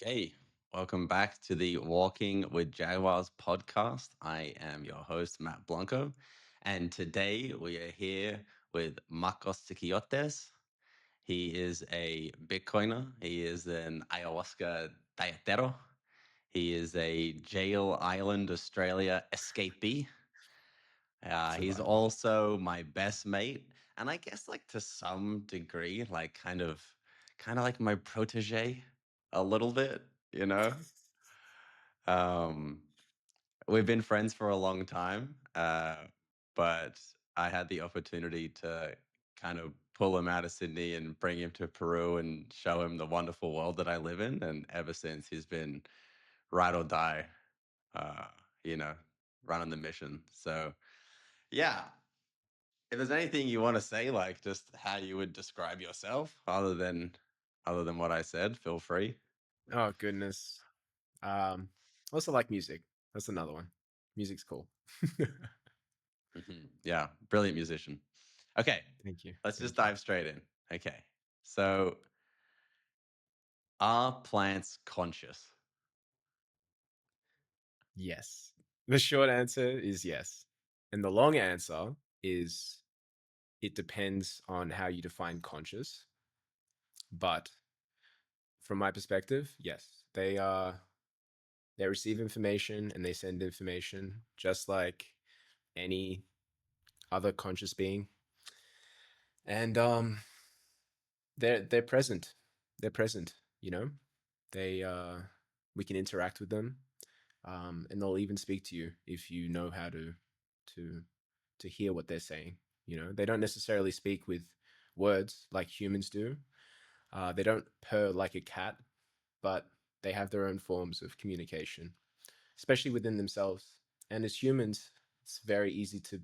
Hey, welcome back to the Walking with Jaguars podcast. I am your host, Matt Blanco, and today we are here with Markos Sikiotis. He is a Bitcoiner, he is an ayahuasca dietero, he is a Jail Island, Australia escapee. He's Survivor. also my best mate, and I guess like to some degree, like kind of like my protege a little bit, you know. Um, we've been friends for a long time, but I had the opportunity to kind of pull him out of Sydney and bring him to Peru and show him the wonderful world that I live in. And ever since, he's been ride or die, uh, you know, running the mission. So, yeah, if there's anything you want to say, like just how you would describe yourself, other than what I said, feel free. Oh goodness. Also like music. That's another one. Music's cool. Yeah, brilliant musician. Okay, Thank you. let's just Thank you. dive straight in. Okay, so are plants conscious? Yes. The short answer is yes. And the long answer is it depends on how you define conscious. But from my perspective, yes. They receive information and they send information just like any other conscious being. And they're present. They're present, you know? They we can interact with them, and they'll even speak to you if you know how to to hear what they're saying. You know, they don't necessarily speak with words like humans do. They don't purr like a cat, but they have their own forms of communication, especially within themselves. And as humans, it's very easy to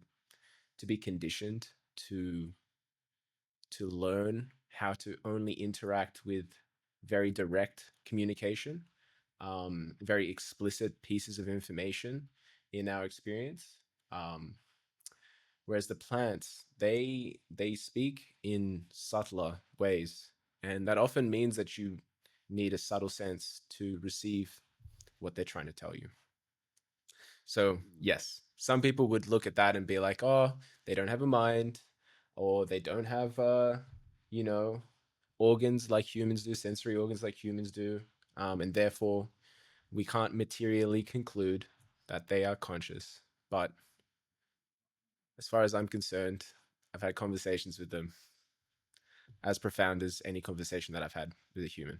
be conditioned to to learn how to only interact with very direct communication, very explicit pieces of information in our experience. Um, Whereas the plants, they speak in subtler ways, and that often means that you need a subtle sense to receive what they're trying to tell you. So yes, some people would look at that and be like, "Oh, they don't have a mind, or they don't have, you know, organs like humans do, sensory organs like humans do, and therefore we can't materially conclude that they are conscious." But as far as I'm concerned, I've had conversations with them as profound as any conversation that I've had with a human.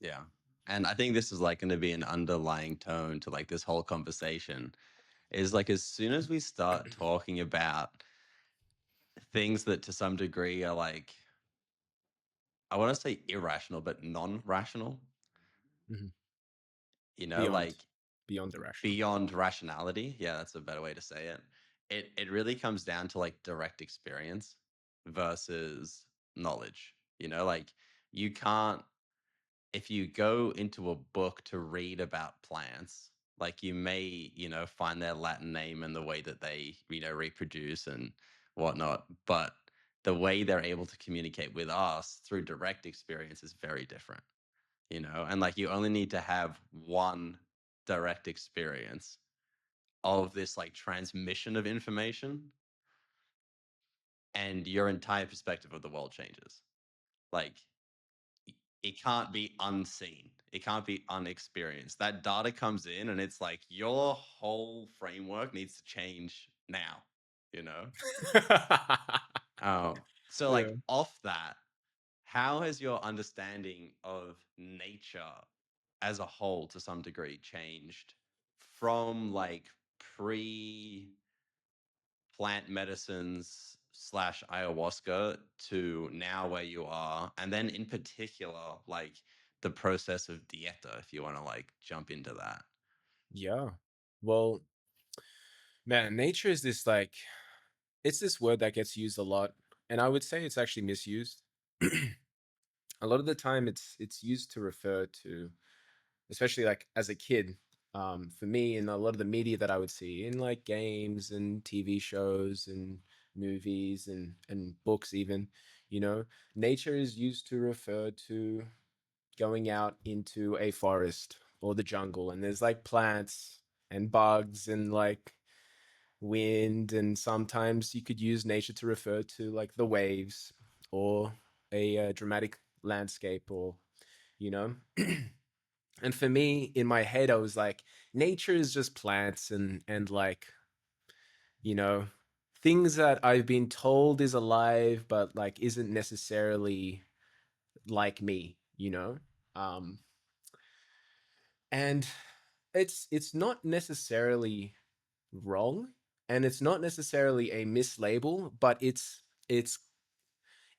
Yeah. And I think this is like going to be an underlying tone to like this whole conversation is like as soon as we start talking about things that to some degree are like, I want to say irrational, but non rational, Mhm. like Beyond, beyond irrational. beyond rationality. Yeah, that's a better way to say it. It really comes down to like direct experience versus knowledge. Like you can't if you go into a book to read about plants, like you may, find their Latin name and the way that they, reproduce and whatnot. But the way they're able to communicate with us through direct experience is very different, and like you only need to have one direct experience of this like transmission of information and your entire perspective of the world changes. Like it can't be unseen. It can't be unexperienced. That data comes in and it's like your whole framework needs to change now, you know? So Yeah. like off that, how has your understanding of nature as a whole to some degree changed from like pre plant medicines slash ayahuasca to now where you are, and then in particular like the process of dieta, if you want to like jump into that. Yeah. Well, man, nature is this like it's this word that gets used a lot, and I would say it's actually misused. A lot of the time it's used to refer to, especially like as a kid, for me, and a lot of the media that I would see in like games and TV shows and movies and books even, you know, nature is used to refer to going out into a forest or the jungle, and there's like plants and bugs and like wind, and sometimes you could use nature to refer to like the waves or a dramatic landscape, or you know. And for me, in my head, I was like, nature is just plants and like, you know, things that I've been told is alive but like isn't necessarily like me, you know. um and it's not necessarily wrong, and it's not necessarily a mislabel, but it's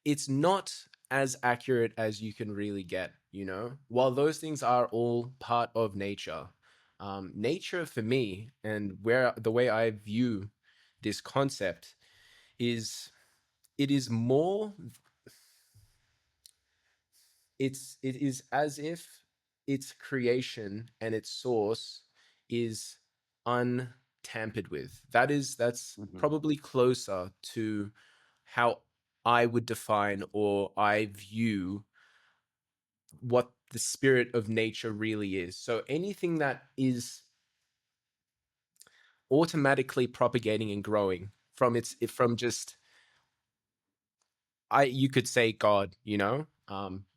it's not as accurate as you can really get, you know. While those things are all part of nature, nature for me, and where the way I view this concept is, it is more, it is as if its creation and its source is untampered with. That's Mhm. probably closer to how I would define, or I view, what the spirit of nature really is. So anything that is automatically propagating and growing from from just, you could say God, you know,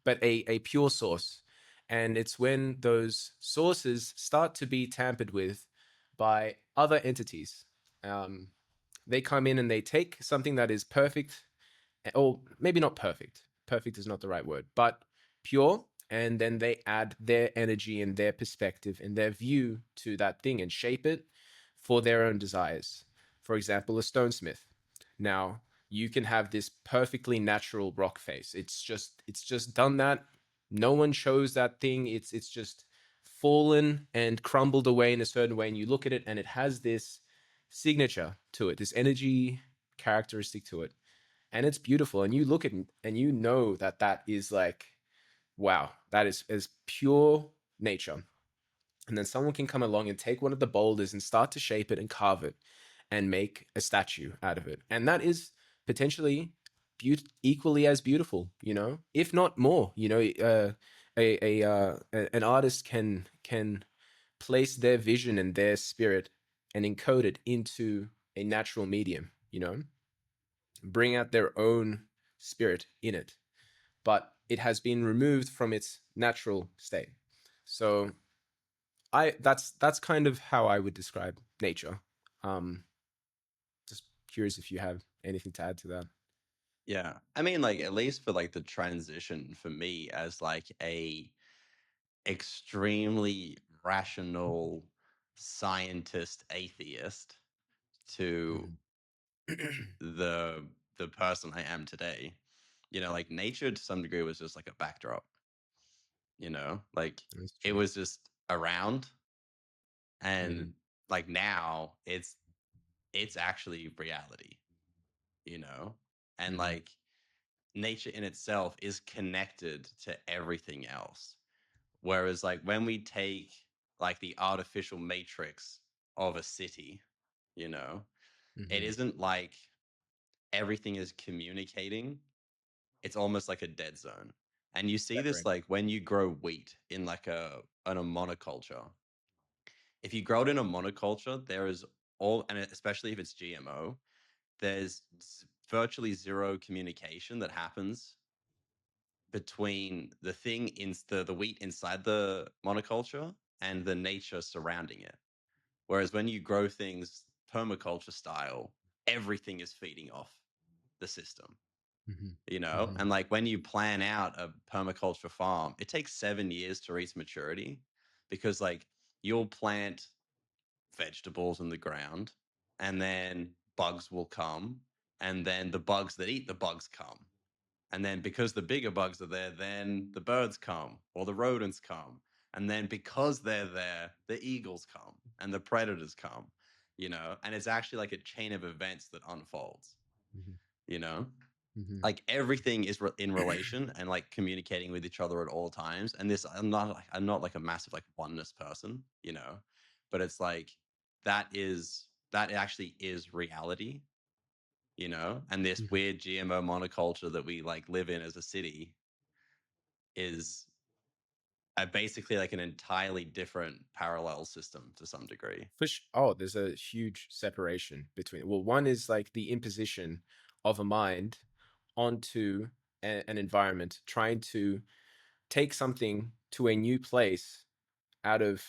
but a pure source. And it's when those sources start to be tampered with by other entities. Um, they come in and they take something that is perfect, or maybe not perfect. Perfect is not the right word, but pure. And then they add their energy and their perspective and their view to that thing and shape it for their own desires. For example, a stonesmith. Now, you can have this perfectly natural rock face. It's just done that. No one chose that thing. It's just fallen and crumbled away in a certain way. And you look at it and it has this signature to it, this energy characteristic to it, and it's beautiful. And you look at it and you know that that is like, wow, that is as pure nature. And then someone can come along and take one of the boulders and start to shape it and carve it and make a statue out of it, and that is potentially equally as beautiful, you know, if not more. You know, an artist can place their vision and their spirit and encode it into a natural medium, you know, bring out their own spirit in it, but it has been removed from its natural state. So that's kind of how I would describe nature. Um, just curious if you have anything to add to that. Yeah. I mean, like, at least for like the transition for me as like a extremely rational scientist atheist to Mhm. the the person I am today, like nature to some degree was just like a backdrop, like That's it true. was just around, Mhm. and like now it's actually reality, you know? And Mhm. like nature in itself is connected to everything else. Whereas like when we take like the artificial matrix of a city, you know, it Mhm. isn't like everything is communicating. It's almost like a dead zone. And you see this Separate. like when you grow wheat in like a monoculture. If you grow it in a monoculture, there is all, and especially if it's GMO, there's virtually zero communication that happens between the thing in the wheat inside the monoculture and the nature surrounding it. Whereas when you grow things permaculture style, everything is feeding off the system, Mhm. and Mhm. like when you plan out a permaculture farm, it takes 7 years to reach maturity, because like you'll plant vegetables in the ground, and then bugs will come, and then the bugs that eat the bugs come, and then because the bigger bugs are there, then the birds come or the rodents come, and then because they're there, the eagles come and the predators come, and it's actually like a chain of events that unfolds, Mhm. you know Mhm. like everything is in relation and like communicating with each other at all times. And this, I'm not like a massive like oneness person, but it's like that actually is reality, and this Mhm. weird GMO monoculture that we like live in as a city is basically like an entirely different parallel system to some degree. Oh, there's a huge separation between. Well, one is like the imposition of a mind onto an environment, trying to take something to a new place out of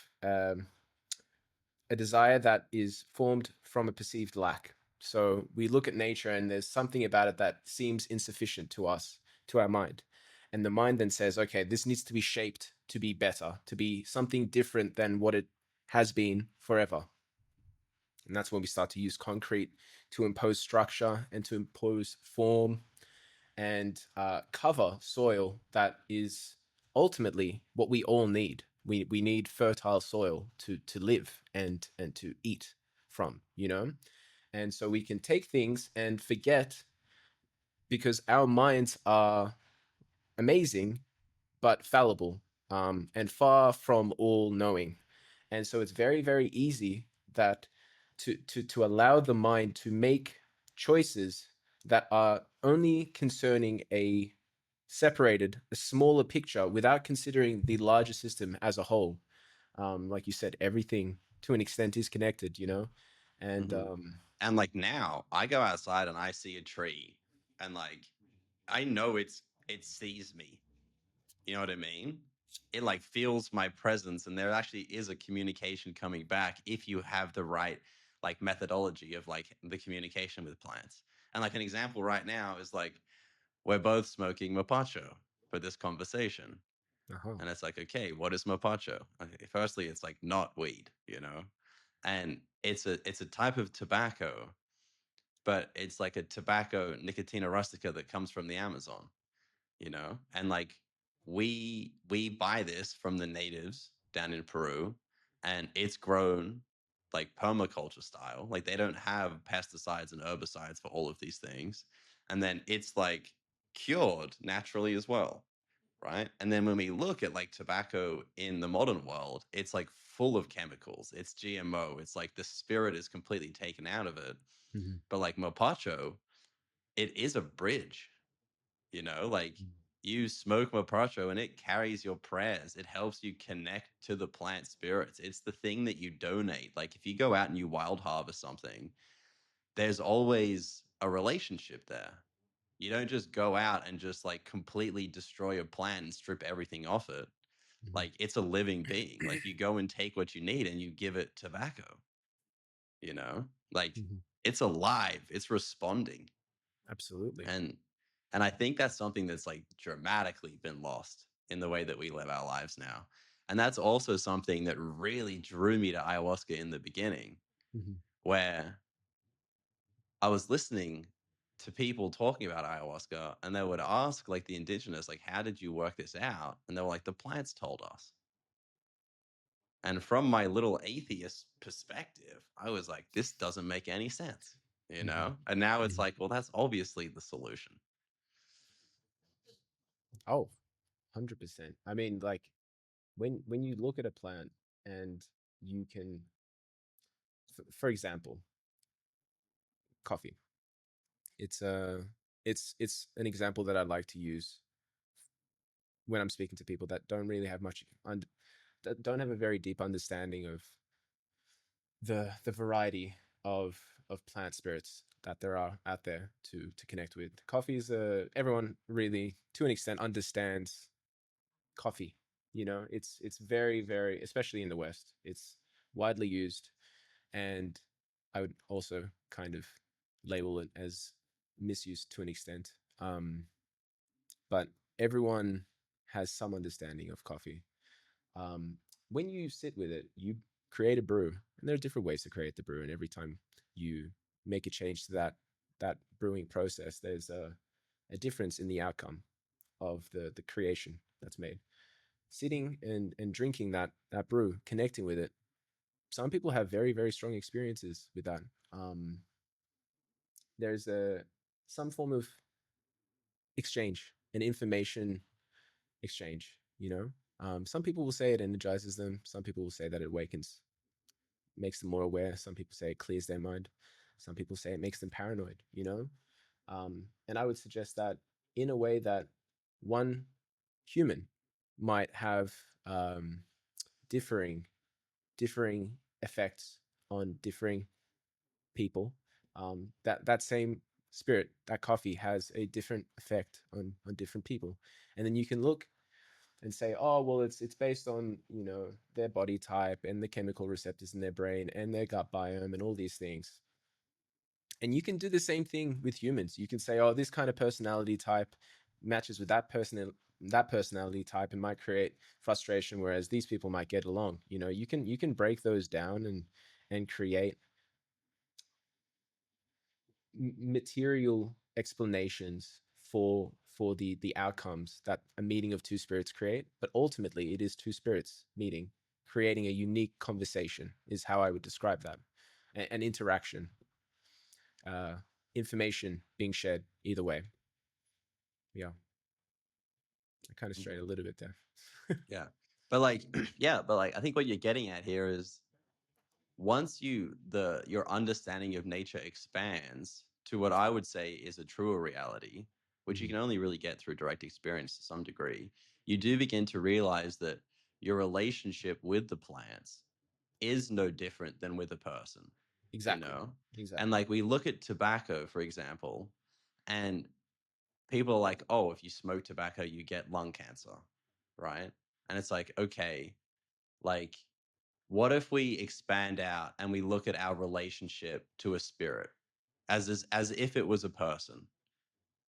a desire that is formed from a perceived lack. So we look at nature and there's something about it that seems insufficient to us, to our mind. And the mind then says, okay, this needs to be shaped to be better, to be something different than what it has been forever. And that's when we start to use concrete to impose structure and to impose form and cover soil that is ultimately what we all need. We need fertile soil to live and to eat from, you know? And so we can take things and forget because our minds are amazing but fallible, and far from all knowing. And so it's very, very easy that to allow the mind to make choices that are only concerning a smaller picture without considering the larger system as a whole. Like you said, everything to an extent is connected, you know? And Hmm. And like now, I go outside and I see a tree, and like I know it sees me. You know what I mean? It like feels my presence, and there actually is a communication coming back if you have the right like methodology of like the communication with plants. And like an example right now is like we're both smoking mapacho for this conversation. uh-huh. And it's like, okay, what is mapacho? Okay, firstly, it's like not weed, you know? And it's a type of tobacco, but it's like a tobacco nicotina rustica that comes from the Amazon, you know? And like we buy this from the natives down in Peru, and it's grown like permaculture style. Like they don't have pesticides and herbicides for all of these things. And then it's like cured naturally as well, right? And then when we look at like tobacco in the modern world, it's like full of chemicals. It's GMO. It's like the spirit is completely taken out of it. Mhm. But like Mopacho, it is a bridge, like you smoke Mopacho and it carries your prayers. It helps you connect to the plant spirits. It's the thing that you donate. Like if you go out and you wild harvest something, there's always a relationship there. You don't just go out and just like completely destroy a plant and strip everything off it. Mhm. Like it's a living being. Like you go and take what you need and you give it tobacco, you know? Like Mhm. it's alive, it's responding. Absolutely. And I think that's something that's like dramatically been lost in the way that we live our lives now. And that's also something that really drew me to ayahuasca in the beginning, Mhm. where I was listening to people talking about ayahuasca and they would ask like the indigenous, like, how did you work this out? And they were like, the plants told us. And from my little atheist perspective, I was like, this doesn't make any sense, you Mhm. know? And now it's Mhm. like, well, that's obviously the solution. Oh, 100%. I mean, like when you look at a plant and you can, for example, coffee. It's a it's an example that I'd like to use when I'm speaking to people that don't really have much that don't have a very deep understanding of the variety of plant spirits that there are out there to connect with. Coffee is everyone really to an extent understands coffee. You know, it's very, very, especially in the West, it's widely used, and I would also kind of label it as misused to an extent. But everyone has some understanding of coffee. Um, when you sit with it, you create a brew, and there are different ways to create the brew. And every time you make a change to that brewing process, there's a difference in the outcome of the creation that's made. Sitting and drinking that brew, connecting with it. Some people have very, very strong experiences with that. Um, there's a some form of exchange, an information exchange. You know, some people will say it energizes them. Some people will say that it awakens, makes them more aware. Some people say it clears their mind. Some people say it makes them paranoid. You know, and I would suggest that in a way that one human might have um, differing differing effects on differing people. That same spirit, that coffee, has a different effect on different people, and then you can look and say, oh well, it's based on, you know, their body type and the chemical receptors in their brain and their gut biome and all these things. And you can do the same thing with humans. You can say, oh, this kind of personality type matches with that personality type and might create frustration, whereas these people might get along. You know, you can break those down and create material explanations for the outcomes that a meeting of two spirits create. But ultimately, it is two spirits meeting, creating a unique conversation, is how I would describe that. An interaction, uh, information being shared either way. Yeah, I kind of strayed a little bit there. Yeah. But like, yeah, but like, I think what you're getting at here is once your understanding of nature expands to what I would say is a truer reality, which you Mhm. can only really get through direct experience to some degree, you do begin to realize that your relationship with the plants is no different than with a person, you Exactly. know? And Exactly. like we look at tobacco, for example, and people are like, oh, if you smoke tobacco, you get lung cancer, right? And it's like, okay, like, what if we expand out and we look at our relationship to a spirit as if it was a person?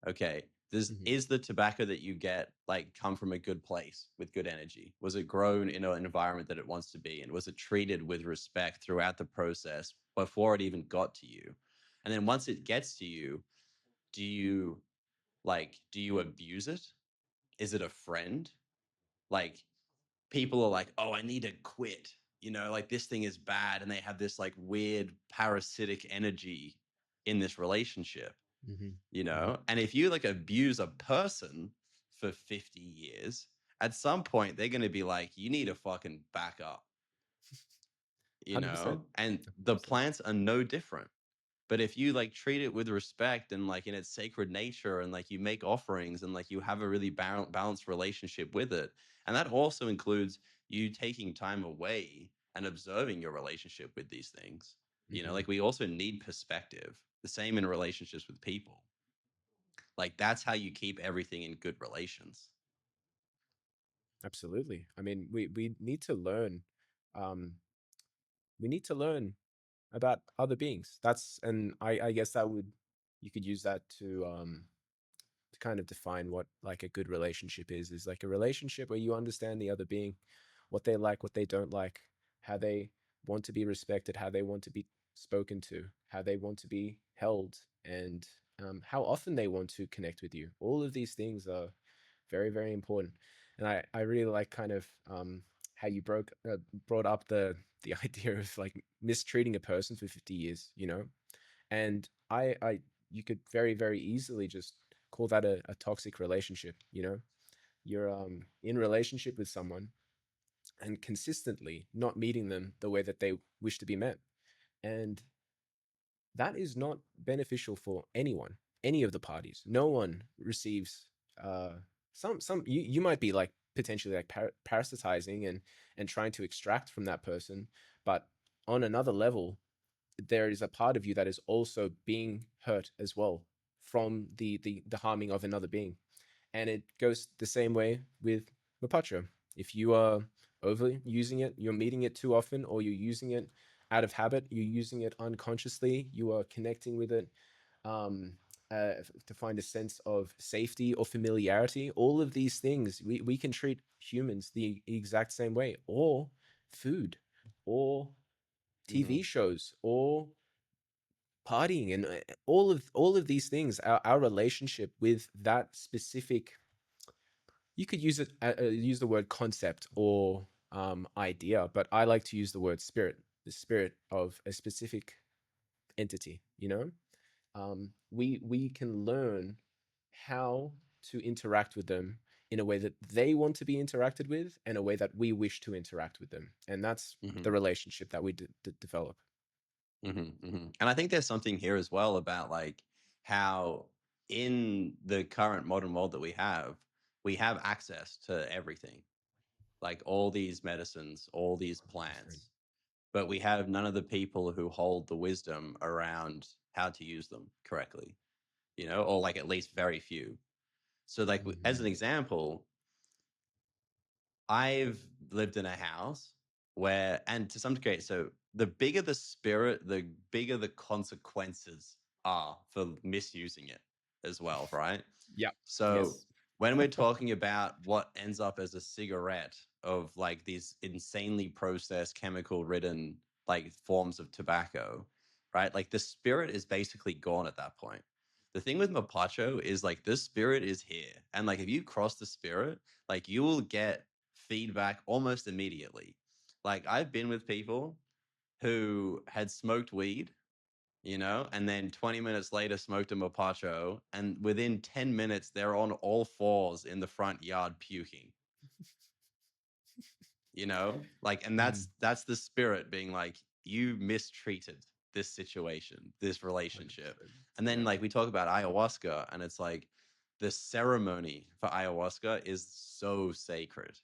Okay, Hmm. is the tobacco that you get like come from a good place with good energy? Was it grown in an environment that it wants to be in? Was it treated with respect throughout the process before it even got to you? And then once it gets to you, do you do you abuse it? Is it a friend? Like people are like, "Oh, I need to quit." You know, like this thing is bad and they have this like weird parasitic energy in this relationship, Hmm. you Hmm. know? And if you like abuse a person for 50 years, at some point they're going to be like, "You need to fucking back up." You 100%. know? And the 100%. plants are no different. But if you like treat it with respect and like in its sacred nature and like you make offerings and like you have a really balanced relationship with it, and that also includes you taking time away and observing your relationship with these things. You know, Hmm. like we also need perspective. The same in relationships with people. Like that's how you keep everything in good relations. Absolutely. I mean, we need to learn. Um, we need to learn about other beings. That's, and I guess that would, you could use that to kind of define what like a good relationship is like a relationship where you understand the other being, what they like, what they don't like, how they want to be respected, how they want to be spoken to, how they want to be held, and how often they want to connect with you. All of these things are very, very important. And I really like kind of how you brought up the idea of like mistreating a person for 50 years, you know. And I you could very, very easily just call that a toxic relationship, you know. You're in relationship with someone and consistently not meeting them the way that they wish to be met, and that is not beneficial for anyone, any of the parties. No one receives uh some you might be like potentially like parasitizing and trying to extract from that person, but on another level there is a part of you that is also being hurt as well from the harming of another being. And it goes the same way with Mapacho. If you are over using it, you're meeting it too often, or you're using it out of habit, you're using it unconsciously, you are connecting with it um, to find a sense of safety or familiarity. All of these things, we can treat humans the exact same way, or food, or Mm-hmm. TV shows, or partying, and all of these things. Our relationship with that specific, you could use it use the word concept or idea, but I like to use the word spirit, the spirit of a specific entity, you know. We can learn how to interact with them in a way that they want to be interacted with and a way that we wish to interact with them, and that's Mm-hmm. the relationship that we develop. Mm-hmm. Mm-hmm. And I think there's something here as well about like how in the current modern world that we have access to everything. like all these medicines, all these Different. plants, but we have none of the people who hold the wisdom around how to use them correctly, or like at least very few. So, like, as an Mm-hmm. example, I've lived in a house where, and to some degree, so the bigger the spirit, the bigger the consequences are for misusing it as well, right? Yeah. So Yes. when we're talking about what ends up as a cigarette of like these insanely processed, chemical ridden like forms of tobacco, right? Like the spirit is basically gone at that point. The thing with Mapacho is like this spirit is here. And like if you cross the spirit, like you will get feedback almost immediately. Like I've been with people who had smoked weed, and then 20 minutes later smoked a mapacho, and within 10 minutes they're on all fours in the front yard puking, like, and Mm-hmm. that's the spirit being like, you mistreated this situation, this relationship. 100%. And then Yeah. like we talk about ayahuasca, and it's like the ceremony for ayahuasca is so sacred.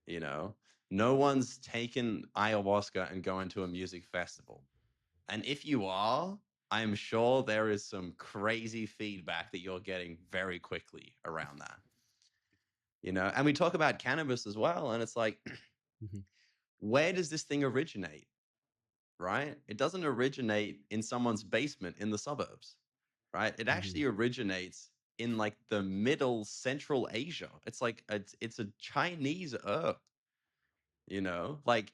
You know, no one's taken ayahuasca and going to a music festival. And if you are, I'm sure there is some crazy feedback that you're getting very quickly around that. And we talk about cannabis as well. And it's like, Mm-hmm. where does this thing originate? Right? It doesn't originate in someone's basement in the suburbs, right? It Mm-hmm. actually originates in like the middle Central Asia. It's like it's a Chinese herb, like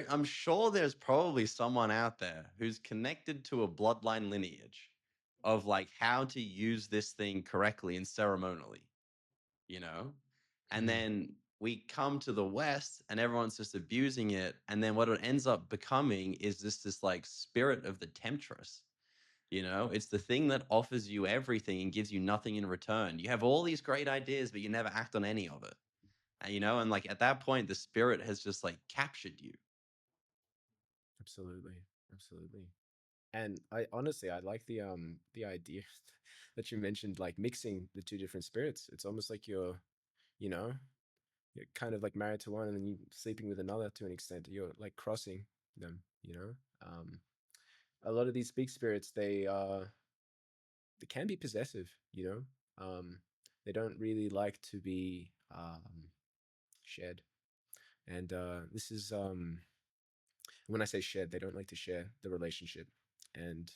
I'm sure there's probably someone out there who's connected to a bloodline lineage of like how to use this thing correctly and ceremonially, you know? And Mm-hmm. then we come to the West and everyone's just abusing it. And then what it ends up becoming is this like spirit of the temptress. It's the thing that offers you everything and gives you nothing in return. You have all these great ideas, but you never act on any of it. And like at that point, the spirit has just like captured you. Absolutely. Absolutely. And I honestly, I like the idea that you mentioned, like mixing the two different spirits. It's almost like you know, you're kind of like married to one and then you sleeping with another to an extent. You're like crossing them. A lot of these big spirits, they can be possessive. They don't really like to be shared. And this is when I say shared, they don't like to share the relationship. And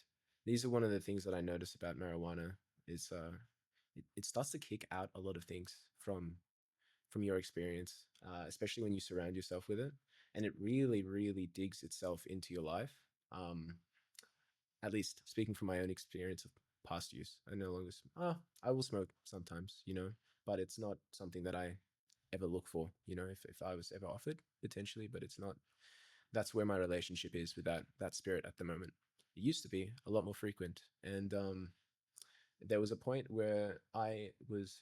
these are one of the things that I notice about marijuana is it starts to kick out a lot of things from your experience, especially when you surround yourself with it, and it really, really digs itself into your life. Um, at least speaking from my own experience of past use, I no longer. I will smoke sometimes, but it's not something that I ever look for. If I was ever offered potentially, but it's not. That's where my relationship is with that spirit at the moment. It used to be a lot more frequent, and there was a point where I was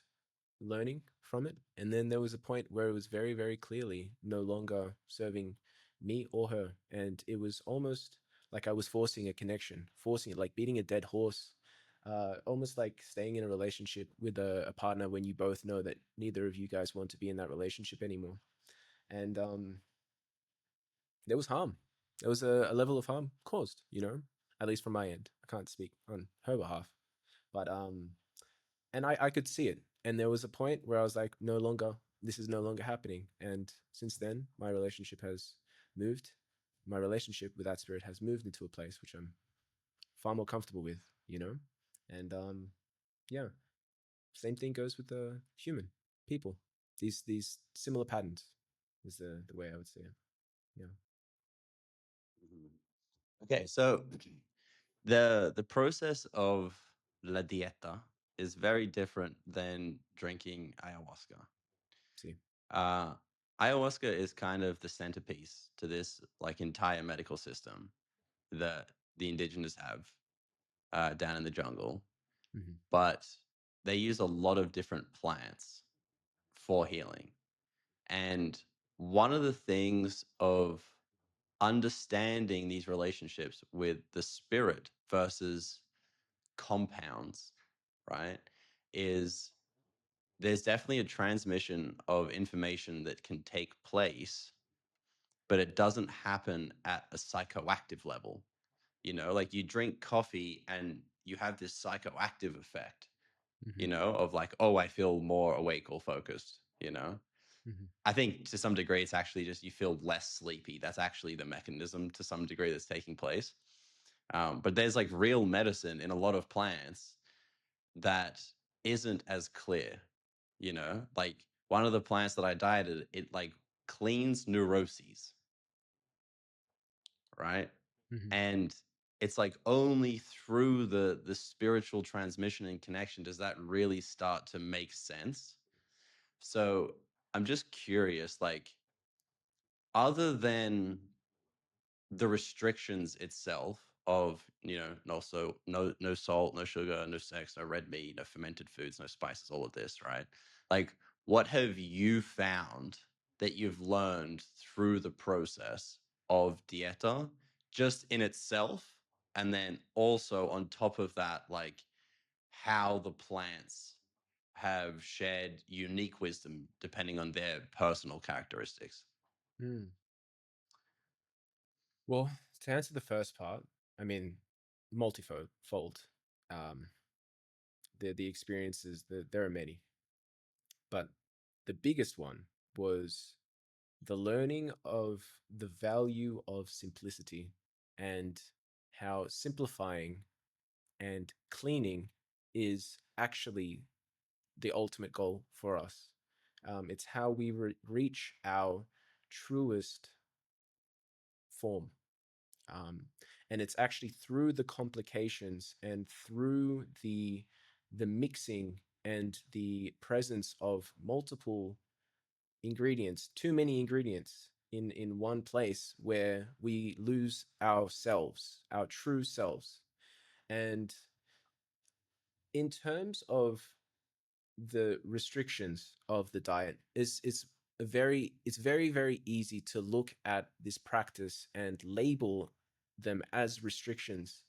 learning from it, and then there was a point where it was very, very clearly no longer serving me or her, and it was almost like I was forcing a connection, forcing it, like beating a dead horse. Almost like staying in a relationship with a partner when you both know that neither of you guys want to be in that relationship anymore. And there was harm. There was a level of harm caused, at least from my end. I can't speak on her behalf, but and I could see it. And there was a point where I was like, no longer, this is no longer happening. And since then, my relationship has moved. My relationship with that spirit has moved into a place which I'm far more comfortable with. And yeah, same thing goes with the human people. These similar patterns is the way I would say it. Yeah. Mhm. Okay, so the process of la dieta is very different than drinking ayahuasca. See. Uh, Ayahuasca is kind of the centerpiece to this like entire medical system that the indigenous have down in the jungle, Hmm. but they use a lot of different plants for healing. And one of the things of understanding these relationships with the spirit versus compounds, right, is there's definitely a transmission of information that can take place, but it doesn't happen at a psychoactive level. You know, like you drink coffee and you have this psychoactive effect, Hmm. of like, oh, I feel more awake or focused, Hmm. I think to some degree it's actually just you feel less sleepy. That's actually the mechanism to some degree that's taking place. But there's like real medicine in a lot of plants that isn't as clear, like one of the plants that I dieted, it like cleans neuroses, right? Hmm. And it's like only through the spiritual transmission and connection does that really start to make sense. So I'm just curious, like, other than the restrictions itself of, no salt, no sugar, no sex, no red meat, no fermented foods, no spices, all of this, right? Like, what have you found that you've learned through the process of dieta, just in itself, and then also on top of that, like how the plants have shared unique wisdom depending on their personal characteristics? Mm. Well, to answer the first part, I mean, multifold. Um, the experiences, there are many, but the biggest one was the learning of the value of simplicity and how simplifying and cleaning is actually the ultimate goal for us. It's how we reach our truest form. Um, and it's actually through the complications and through the mixing and the presence of multiple ingredients, too many ingredients in one place, where we lose ourselves, our true selves. And in terms of the restrictions of the diet, is it's very, very easy to look at this practice and label them as restrictions,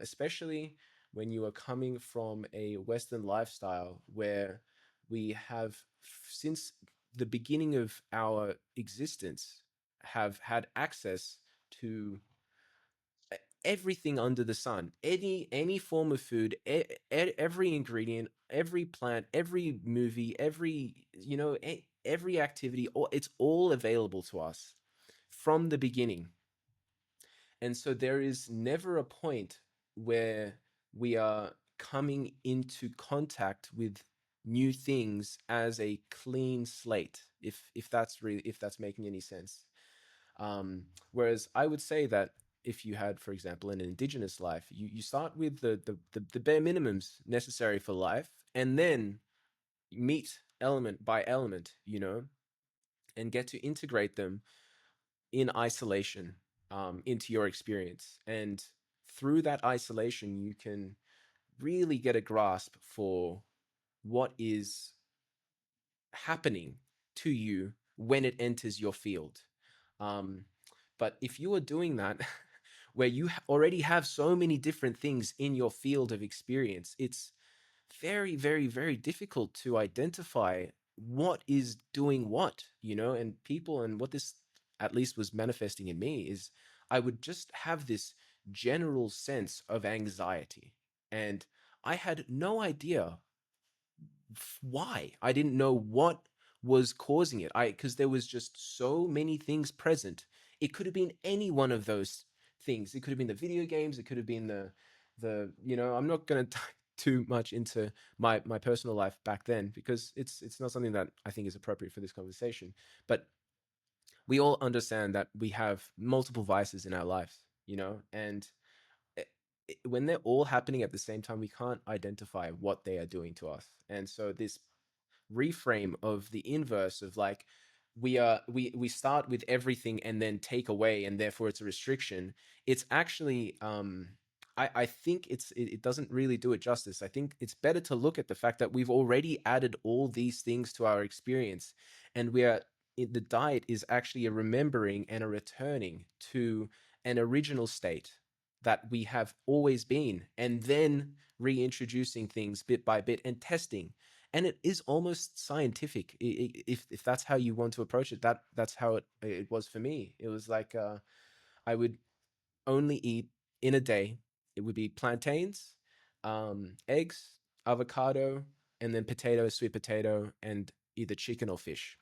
especially when you are coming from a Western lifestyle where we have, since the beginning of our existence, have had access to everything under the sun, any form of food, every ingredient, every plant, every movie, every, every activity, it's all available to us from the beginning. And so there is never a point where we are coming into contact with new things as a clean slate, if that's really, if that's making any sense. Whereas I would say that if you had, for example, an indigenous life, you start with the bare minimums necessary for life, and then meet element by element, and get to integrate them in isolation, into your experience. And through that isolation, you can really get a grasp for what is happening to you when it enters your field. Um, but if you are doing that, where you already have so many different things in your field of experience, it's very, very, very difficult to identify what is doing what, and people. And what this at least was manifesting in me is I would just have this general sense of anxiety. And I had no idea why. I didn't know what was causing it. Because there was just so many things present. It could have been any one of those things. It could have been the video games. It could have been I'm not going to dive too much into my personal life back then, because it's not something that I think is appropriate for this conversation. But we all understand that we have multiple vices in our lives, and when they're all happening at the same time, we can't identify what they are doing to us. And so this reframe of the inverse of, like, we start with everything and then take away, and therefore it's a restriction. It's actually, I think it doesn't really do it justice. I think it's better to look at the fact that we've already added all these things to our experience, and the diet is actually a remembering and a returning to an original state that we have always been, and then reintroducing things bit by bit and testing. and it is almost scientific. If that's how you want to approach it, that's how it was for me. It was like I would only eat in a day. It would be plantains, eggs, avocado, and then potato, sweet potato, and either chicken or fish.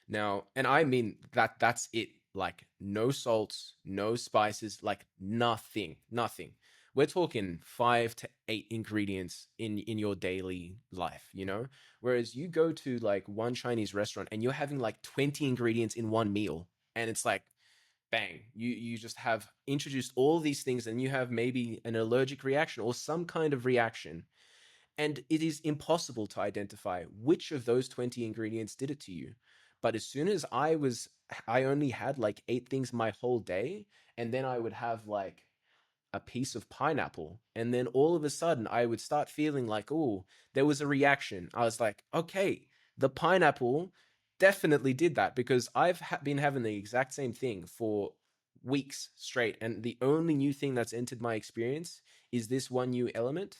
Now, and I mean that's it. Like no salts, no spices, like nothing, nothing. We're talking 5 to 8 ingredients in your daily life, you know? Whereas you go to like one Chinese restaurant and you're having like 20 ingredients in one meal, and it's like bang, you just have introduced all these things, and you have maybe an allergic reaction or some kind of reaction, and it is impossible to identify which of those 20 ingredients did it to you. But as soon as I only had like 8 things my whole day, and then I would have like a piece of pineapple, and then all of a sudden I would start feeling like, oh, there was a reaction. I was like, okay, the pineapple definitely did that, because been having the exact same thing for weeks straight, and the only new thing that's entered my experience is this one new element.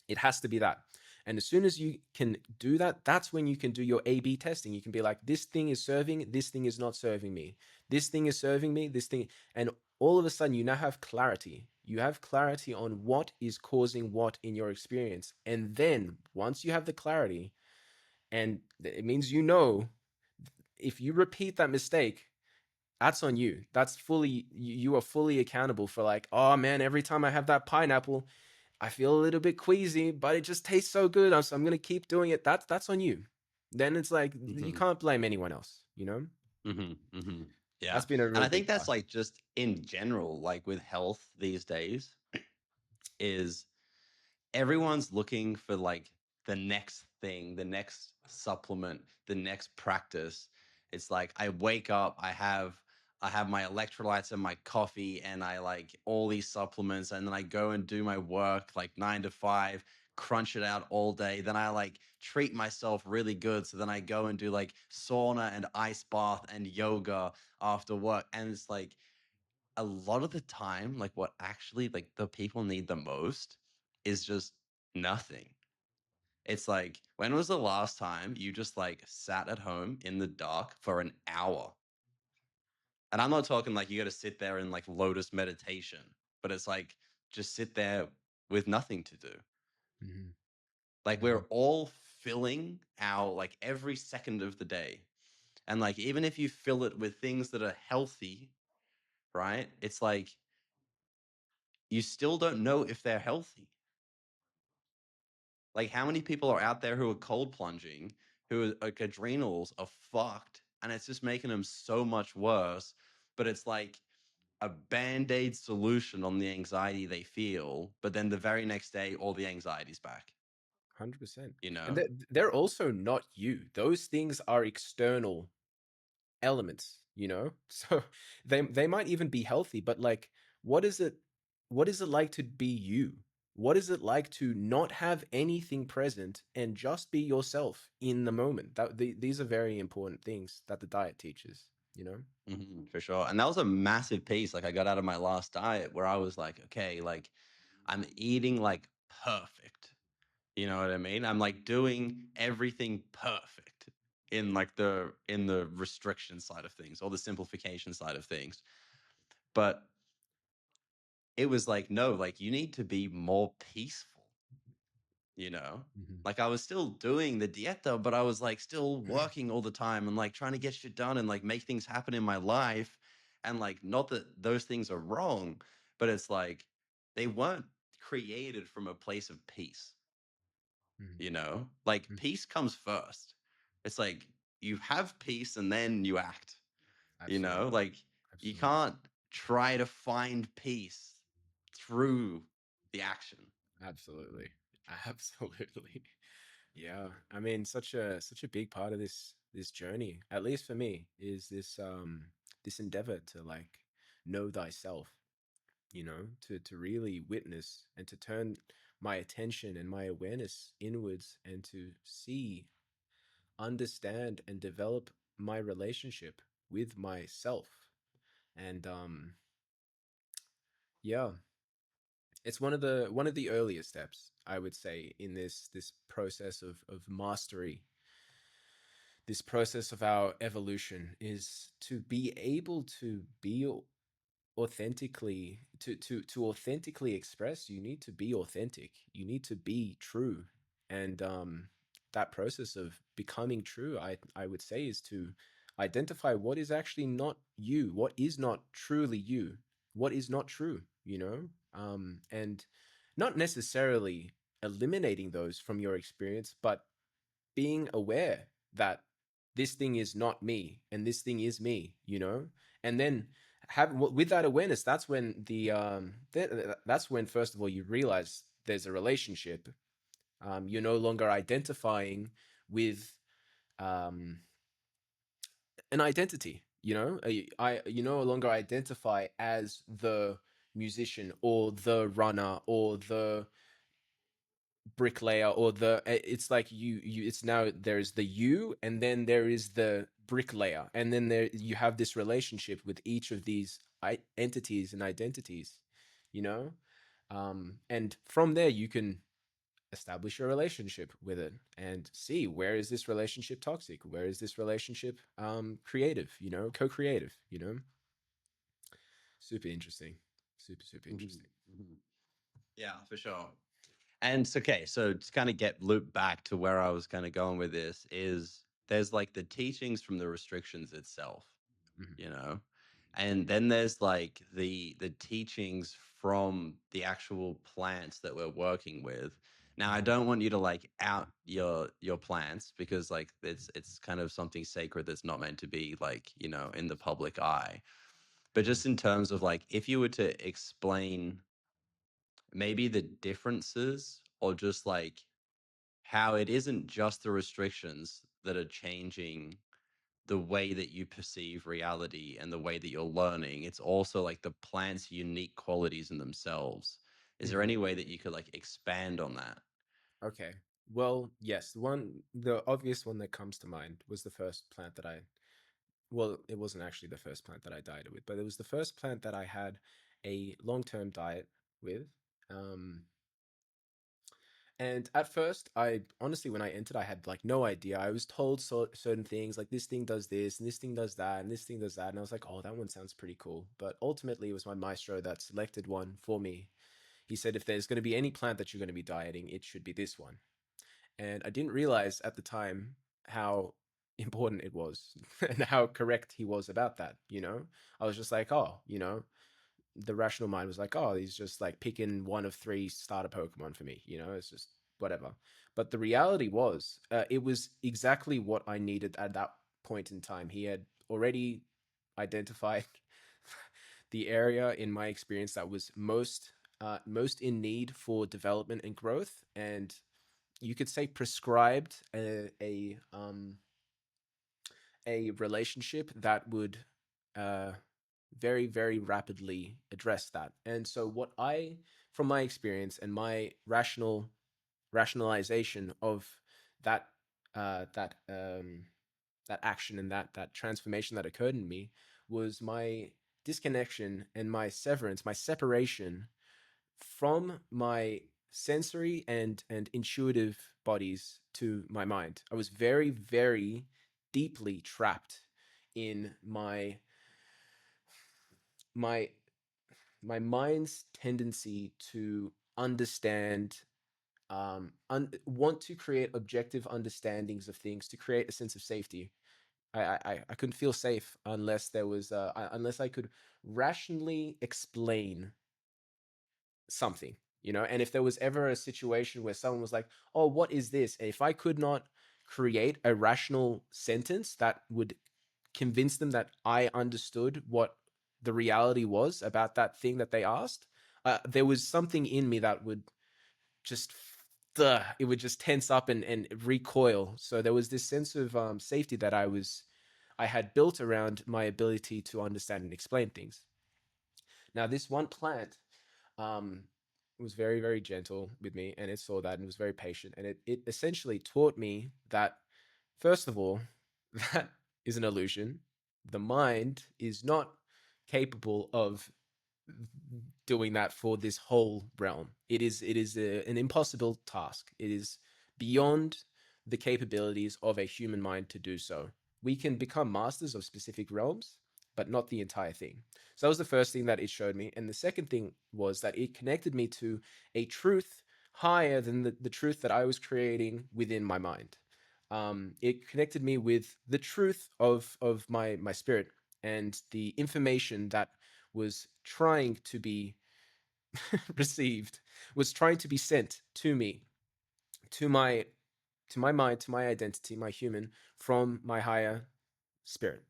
It has to be that. And as soon as you can do that, that's when you can do your A B testing. You can be like, this thing is serving, this thing is not serving me. This thing is serving me, this thing. And all of a sudden, you now have clarity. You have clarity on what is causing what in your experience. And then once you have the clarity, and it means you know, if you repeat that mistake, that's on you. That's fully, you are fully accountable for like, oh man, every time I have that pineapple, I feel a little bit queasy, but it just tastes so good. So I'm gonna keep doing it. That's on you. Then it's like you Hmm. can't blame anyone else. You know, Hmm. Hmm. Yeah. that's been a And real I think big that's part. like just in general, like with health these days, is everyone's looking for like the next thing, the next supplement, the next practice. It's like I wake up, I have my electrolytes and my coffee and I like all these supplements, and then I go and do my work like 9 to 5, crunch it out all day. Then I like treat myself really good, so then I go and do like sauna and ice bath and yoga after work. And it's like a lot of the time, like what actually like the people need the most is just nothing. It's like, when was the last time you just like sat at home in the dark for an hour? And I'm not talking like you got to sit there in like lotus meditation, but it's like just sit there with nothing to do. Hmm. Like Hmm. we're all filling our like every second of the day. And like even if you fill it with things that are healthy, right? It's like you still don't know if they're healthy. Like, how many people are out there who are cold plunging, who are, like, adrenals are fucked, and it's just making them so much worse. But it's like a band aid solution on the anxiety they feel. But then the very next day, all the anxiety's back, 100%. you And know? they're also not you. Those things are external elements, you know? So they might even be healthy, but like what is it what is it like to be you? What is it like to not have anything present and just be yourself in the moment? These are very important things that the diet teaches, you know? For sure. And that was a massive piece. Like, I got out of my last diet where I was like, okay, like, I'm eating like perfect. You know what I mean? I'm like doing everything perfect in like the restriction side of things or the simplification side of things. But it was like, no, like you need to be more peaceful, you know? Hmm. Like I was still doing the dieta, but I was like still working all the time and like trying to get shit done and like make things happen in my life. And like, not that those things are wrong, but it's like they weren't created from a place of peace. Hmm. You know, like peace comes first. It's like you have peace and then you act. You know, Absolutely. like you Absolutely. can't try to find peace through the action. Absolutely. Absolutely. Yeah. I mean, such a big part of this journey, at least for me, is this endeavor to like know thyself, you know, to really witness and to turn my attention and my awareness inwards and to see, understand and develop my relationship with myself. And yeah, It's one of the earliest steps, I would say, in this process of mastery, this process of our evolution, is to be able to be authentically, to authentically express. You need to be authentic, you need to be true. And that process of becoming true, I would say, is to identify what is actually not you, what is not truly you, what is not true, and not necessarily eliminating those from your experience, but being aware that this thing is not me and this thing is me, and then have, with that awareness, that's when that's when, first of all, you realize there's a relationship. You're no longer identifying with um, an identity. You no longer identify as the musician or the runner or the bricklayer or it's like you it's now there's the you, and then there is the bricklayer, and then there you have this relationship with each of these entities and identities, you know and from there you can establish a relationship with it and see, where is this relationship toxic, where is this relationship creative, co-creative. Super interesting. Super Mhm, interesting. mhm. Yeah, for sure. And it's okay. So to kind of get looped back to where I was kind of going with this is there's like the teachings from the restrictions itself, Mhm. you know, and then there's like the teachings from the actual plants that we're working with. Now, I Mhm. don't want you to like out your plants, because like it's kind of something sacred that's not meant to be like, in the public eye. But Mhm. just in terms of like, if you were to explain maybe the differences, or just like how it isn't just the restrictions that are changing the way that you perceive reality and the way that you're learning. It's also like the plant's unique qualities in themselves. Is there Mhm. any way that you could like expand on that? Okay. Well, yes, the obvious one that comes to mind was the first plant that well, it wasn't actually the first plant that I dieted with, but it was the first plant that I had a long-term diet with. Um, and at first, I honestly, when I entered, I had like no idea. I was told certain things, like this thing does this, and this thing does that, and this thing does that. And I was like, oh, that one sounds pretty cool. But ultimately, it was my maestro that selected one for me. He said, if there's going to be any plant that you're going to be dieting, it should be this one. And I didn't realize at the time how important it was and how correct he was about that. I was just like, oh, the rational mind was like, oh, he's just like picking one of three starter Pokemon for me. It's just whatever. But the reality was, it was exactly what I needed at that point in time. He had already identified the area in my experience that was most in need for development and growth, and you could say prescribed a relationship that would uh, very, very rapidly address that. And so, from my experience and my rationalization of that that that action and that transformation that occurred in me, was my disconnection and my severance, my separation from my sensory and intuitive bodies to my mind. I was very, very deeply trapped in my my mind's tendency to understand, want to create objective understandings of things, to create a sense of safety. I couldn't feel safe unless there was unless I could rationally explain something, and if there was ever a situation where someone was like, oh, what is this, and if I could not create a rational sentence that would convince them that I understood what the reality was about that thing that they asked, there was something in me that would just it would just tense up and recoil. So there was this sense of safety that I had built around my ability to understand and explain things. Now, this one plant um, was very, very gentle with me, and it saw that and was very patient. And it essentially taught me that, first of all, that is an illusion. The mind is not capable of doing that for this whole realm. An impossible task. It is beyond the capabilities of a human mind to do so. We can become masters of specific realms, but not the entire thing. So that was the first thing that it showed me. And the second thing was that it connected me to a truth higher than the truth that I was creating within my mind. It connected me with the truth of my spirit and the information that was trying to be received, was trying to be sent to me, to my mind, to my identity, my human, from my higher spirit.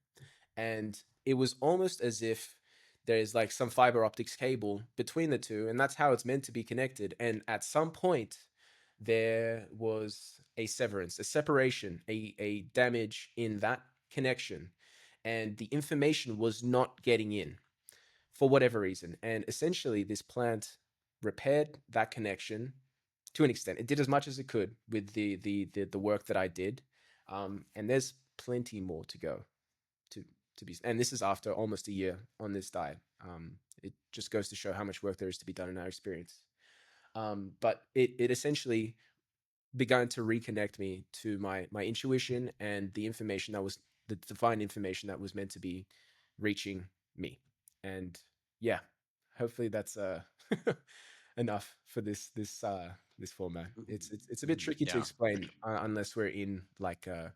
And it was almost as if there's like some fiber optics cable between the two, and that's how it's meant to be connected. And at some point, there was a severance, a separation, a damage in that connection, and the information was not getting in for whatever reason. And essentially, this plant repaired that connection to an extent. It did as much as it could with the work that I did, and there's plenty more to go to to be. And this is after almost a year on this diet. It just goes to show how much work there is to be done in our experience. But it essentially began to reconnect me to my intuition and the information that was the divine information that was meant to be reaching me. And yeah, hopefully that's enough for this format. It's a bit tricky to Yeah. explain unless we're in like a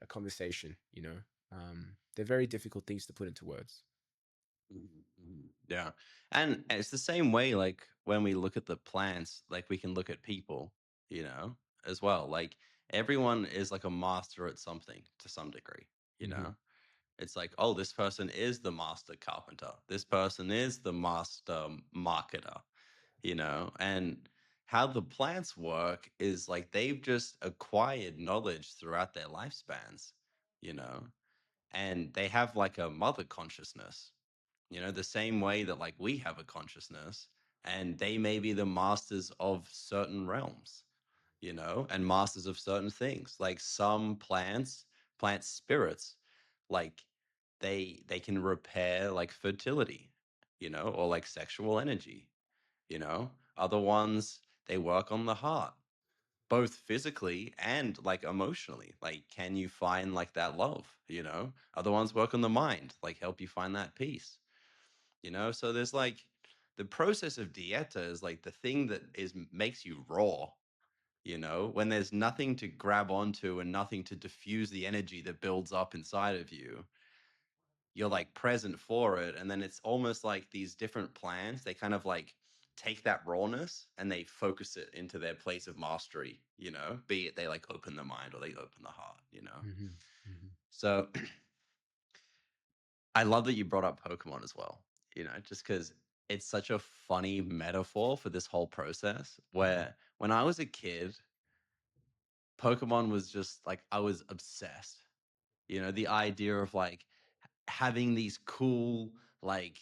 conversation, you know. They're very difficult things to put into words. Yeah. And it's the same way, like when we look at the plants, like we can look at people, as well. Like everyone is like a master at something to some degree, you Hmm. know? It's like, oh, this person is the master carpenter. This person is the master marketer, And how the plants work is like they've just acquired knowledge throughout their lifespans, you know? And they have like a mother consciousness, the same way that like we have a consciousness, and they may be the masters of certain realms, and masters of certain things. Like some plant spirits, like they can repair like fertility, or like sexual energy, other ones, they work on the heart, both physically and like emotionally. Like, can you find like that love? Other ones work on the mind, like help you find that peace. So there's like the process of dieta is like the thing that makes you raw. When there's nothing to grab onto and nothing to diffuse the energy that builds up inside of you, you're like present for it. And then it's almost like these different plans, they kind of like take that rawness and they focus it into their place of mastery, be it they like open the mind or they open the heart. Hmm. Hmm. So I love that you brought up Pokemon as well, just because it's such a funny metaphor for this whole process. Where when I was a kid, Pokemon was just like, I was obsessed. The idea of like having these cool, like,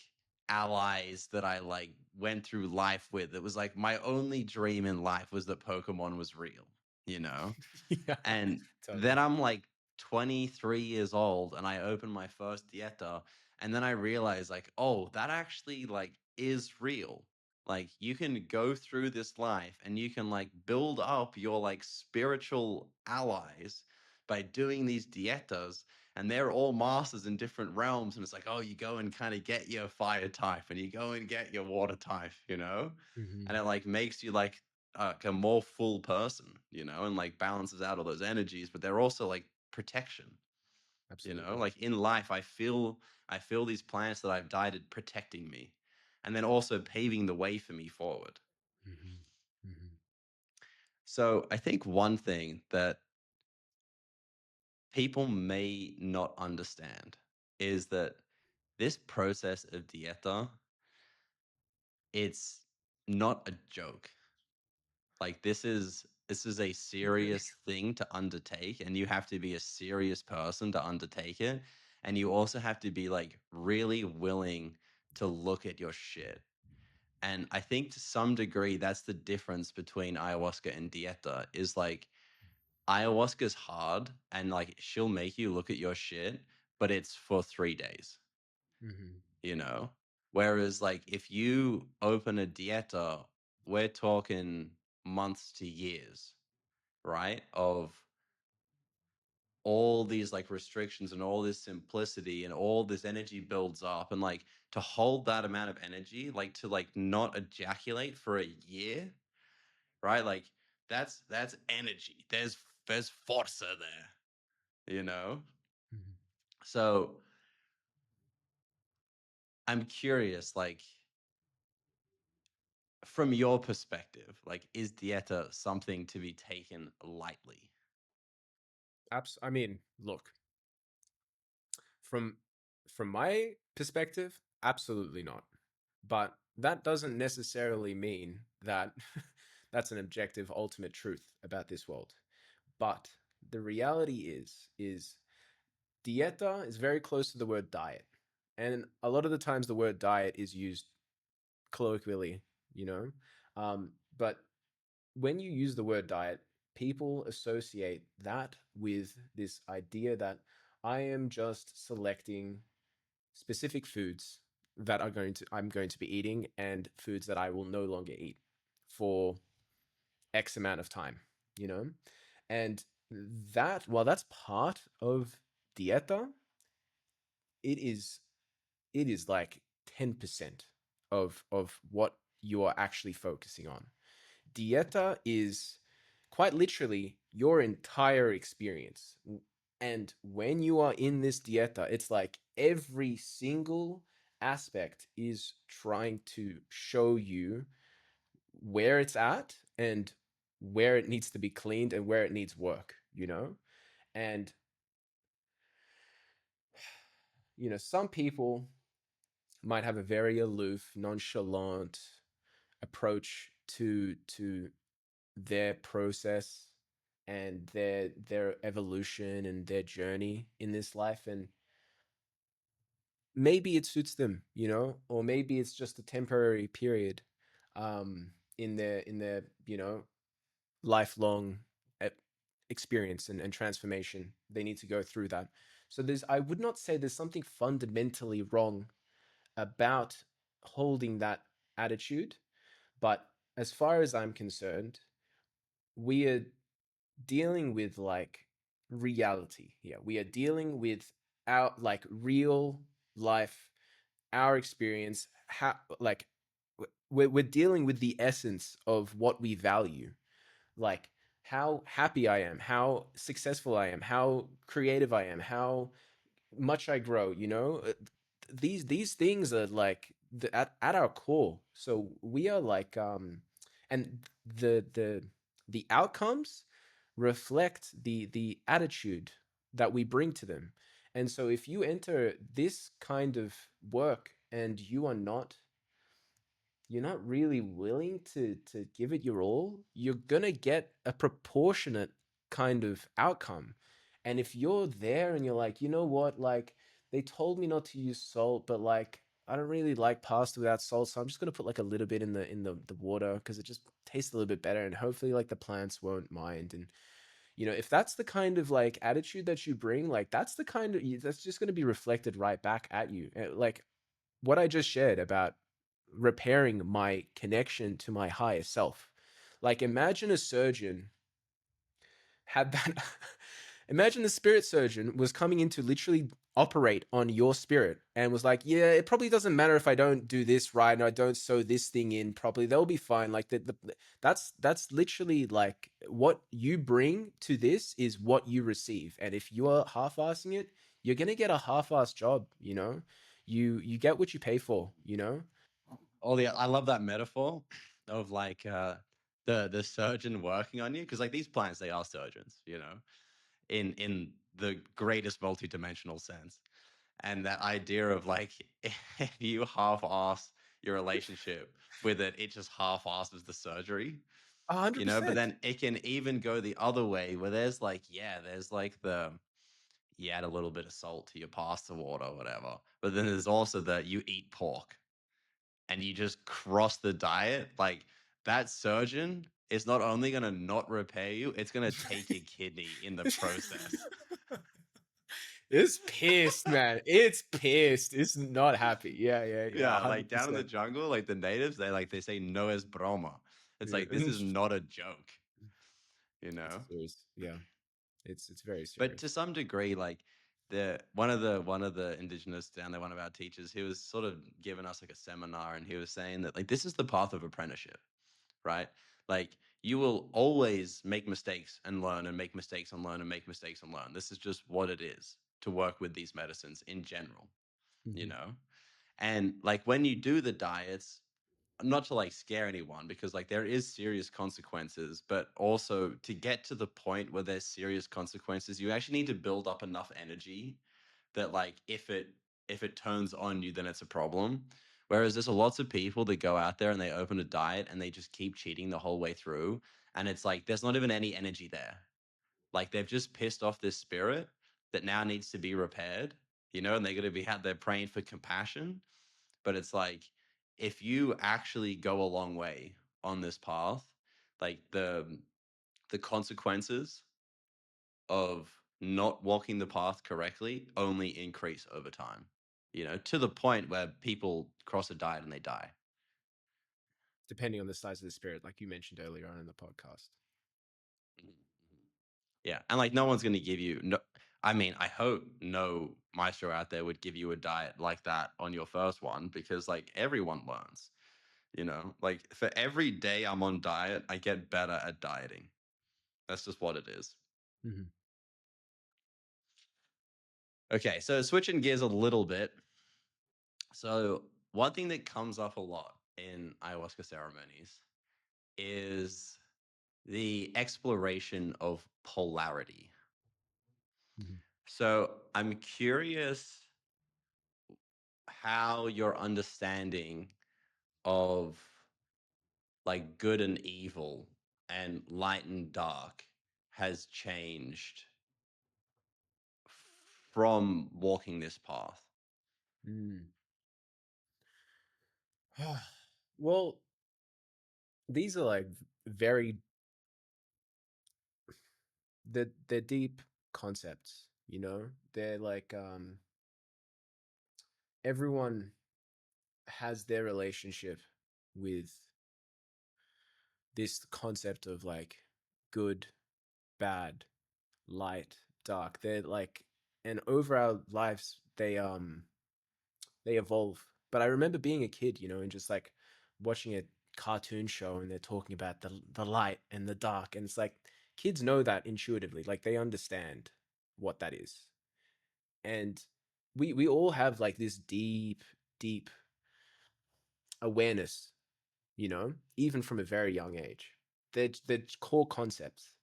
allies that I like went through life with. It was like my only dream in life was that Pokemon was real, you know? Yeah, And then totally. I'm like 23 years old and I open my first dieta and then I realize like, oh, that actually like is real. Like you can go through this life and you can like build up your like spiritual allies by doing these dietas, and they're all masters in different realms, and it's like, oh, you go and kind of get your fire type and you go and get your water type, and Hmm. it like makes you like a more full person, and like balances out all those energies, but they're also like protection, Absolutely. like in life, I feel these plants that I've dieted protecting me and then also paving the way for me forward. Hmm. Hmm. So I think one thing that people may not understand is that this process of dieta, it's not a joke. Like this is a serious thing to undertake, and you have to be a serious person to undertake it. And you also have to be like really willing to look at your shit. And I think to some degree that's the difference between ayahuasca and dieta is like ayahuasca's hard and like she'll make you look at your shit, but it's for 3 days, Hmm. you know? Whereas, like, if you open a dieta, we're talking months to years, right? Of all these like restrictions and all this simplicity and all this energy builds up, and like to hold that amount of energy, like to like not ejaculate for a year, right? Like that's energy. There's forza there, you know? Mhm. So I'm curious, like from your perspective, like is dieta something to be taken lightly? I mean, look, from from my perspective, absolutely not. But that doesn't necessarily mean that that's an objective ultimate truth about this world. But the reality is dieta is very close to the word diet. And a lot of the times the word diet is used colloquially, you know. But when you use the word diet, people associate that with this idea that I am just selecting specific foods that I'm going to be eating and foods that I will no longer eat for X amount of time, you know? And that, while that's part of dieta, it is it is like 10% of what you are actually focusing on. Dieta is quite literally your entire experience. And when you are in this dieta, it's like every single aspect is trying to show you where it's at and where it needs to be cleaned and where it needs work, you know? And, some people might have a very aloof, nonchalant approach to their process and their evolution and their journey in this life, and maybe it suits them, or maybe it's just a temporary period in their lifelong e- experience and transformation. They need to go through that. So I would not say there's something fundamentally wrong about holding that attitude, but as far as I'm concerned, we are dealing with like reality here. We are dealing with our like real life, our experience, how like we're dealing with the essence of what we value, like how happy I am, how successful I am, how creative I am, how much I grow, these things are like at our core. So we are like and the outcomes reflect the attitude that we bring to them. And so if you enter this kind of work and you're not really willing to give it your all, you're gonna get a proportionate kind of outcome. And if you're there and you're like, you know what, like they told me not to use salt, but like I don't really like pasta without salt, so I'm just gonna put like a little bit in the water because it just tastes a little bit better, and hopefully like the plants won't mind. And if that's the kind of like attitude that you bring, like that's the kind of that's just gonna be reflected right back at you. Like what I just shared about repairing my connection to my higher self. Like imagine a surgeon had that imagine the spirit surgeon was coming in to literally operate on your spirit and was like, yeah, it probably doesn't matter if I don't do this right and I don't sew this thing in properly, they'll be fine. Like that's literally like what you bring to this is what you receive, and if you are half-assing it, you're gonna get a half-assed job. You get what you pay for. Oh yeah, I love that metaphor of like the surgeon working on you, because like these plants, they are surgeons, in the greatest multidimensional sense. And that idea of like if you half-ass your relationship with it, it just half-asses the surgery, A hundred but percent. then it can even go the other way where there's like, yeah, there's like you add a little bit of salt to your pasta water or whatever, but then there's also the you eat pork and you just cross the diet. Like that surgeon is not only going to not repair you, it's going to take your kidney in the process. It's pissed, man. It's pissed. It's not happy. Yeah, yeah, yeah. Yeah, like down in the 100%. jungle, like the natives, they say no es broma. It's Yeah. like this is not a joke, you It's know? serious. Yeah. It's very But serious. to some degree, like one of the indigenous down there, one of our teachers, he was sort of giving us like a seminar, and he was saying that like this is the path of apprenticeship, right? Like you will always make mistakes and learn, and make mistakes and learn, and make mistakes and learn. This is just what it is to work with these medicines in general, you Hmm. know? And like when you do the diets, not to like scare anyone, because like there is serious consequences, but also to get to the point where there's serious consequences, you actually need to build up enough energy that like if it turns on you, then it's a problem. Whereas there's lots of people that go out there and they open a diet and they just keep cheating the whole way through, and it's like there's not even any energy there. Like they've just pissed off this spirit that now needs to be repaired, you know, and they're going to be they're praying for compassion. But it's like if you actually go a long way on this path, like the consequences of not walking the path correctly only increase over time, you know, to the point where people cross a diet and they die. Depending on the size of the spirit, like you mentioned earlier on in the podcast. Mhm, mhm. Yeah, and like no one's going to give you no. I mean, I hope no maestro out there would give you a diet like that on your first one, because like everyone learns, you know, like for every day I'm on diet, I get better at dieting. That's just what it is. Hmm. Okay, so switching gears a little bit. So, one thing that comes up a lot in ayahuasca ceremonies is the exploration of polarity. Hmm. So, I'm curious how your understanding of like good and evil and light and dark has changed from walking this path. Mm. Well, these are like very they're deep concepts, you know? They're like everyone has their relationship with this concept of like good, bad, light, dark. They're like, and over our lives they evolve. But I remember being a kid, you know, and just like watching a cartoon show and they're talking about the light and the dark, and it's like kids know that intuitively, like they understand what that is. And we all have like this deep awareness, you know, even from a very young age. They're core concepts.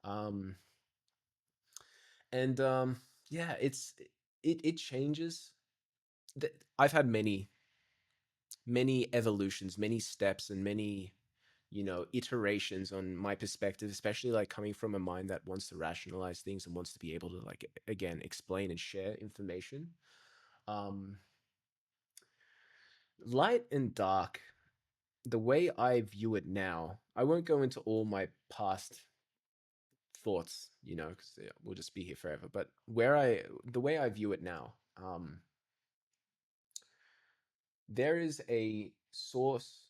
Um and yeah, it changes. I've had many evolutions, many steps, and many, you know, iterations on my perspective, especially like coming from a mind that wants to rationalize things and wants to be able to like again explain and share information. um Light and dark, the way I view it now, I won't go into all my past thoughts, you know, because we'll just be here forever, but the way I view it now, there is a source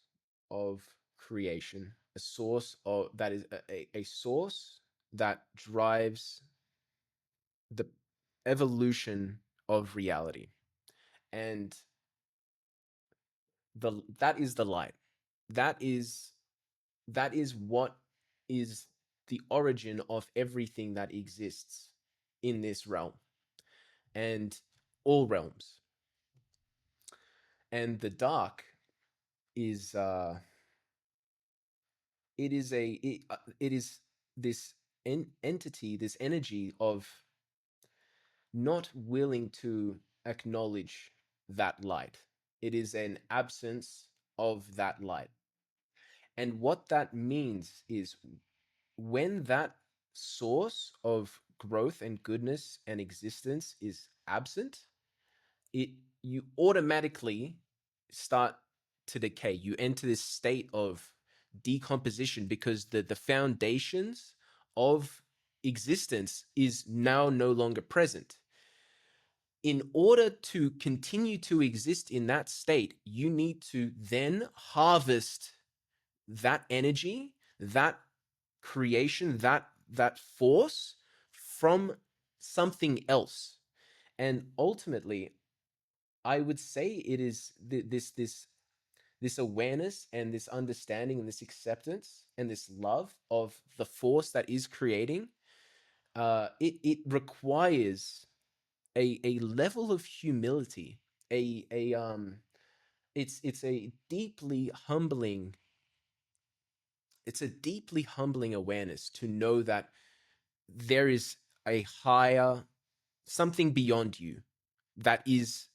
of creation, a source of that is a source that drives the evolution of reality, and that is the light. That is what is the origin of everything that exists in this realm and all realms. And the dark is it is this entity, this energy of not willing to acknowledge that light. It is an absence of that light. And what that means is when that source of growth and goodness and existence is absent, it you automatically start to decay. You enter this state of decomposition because the foundations of existence is now no longer present. in order to continue to exist in that state, you need to then harvest that energy, that creation, that force from something else. And ultimately, I would say it is this awareness and this understanding and this acceptance and this love of the force that is creating. It requires a level of humility, a it's a deeply humbling, it's a deeply humbling awareness to know that there is a higher, something beyond you that is,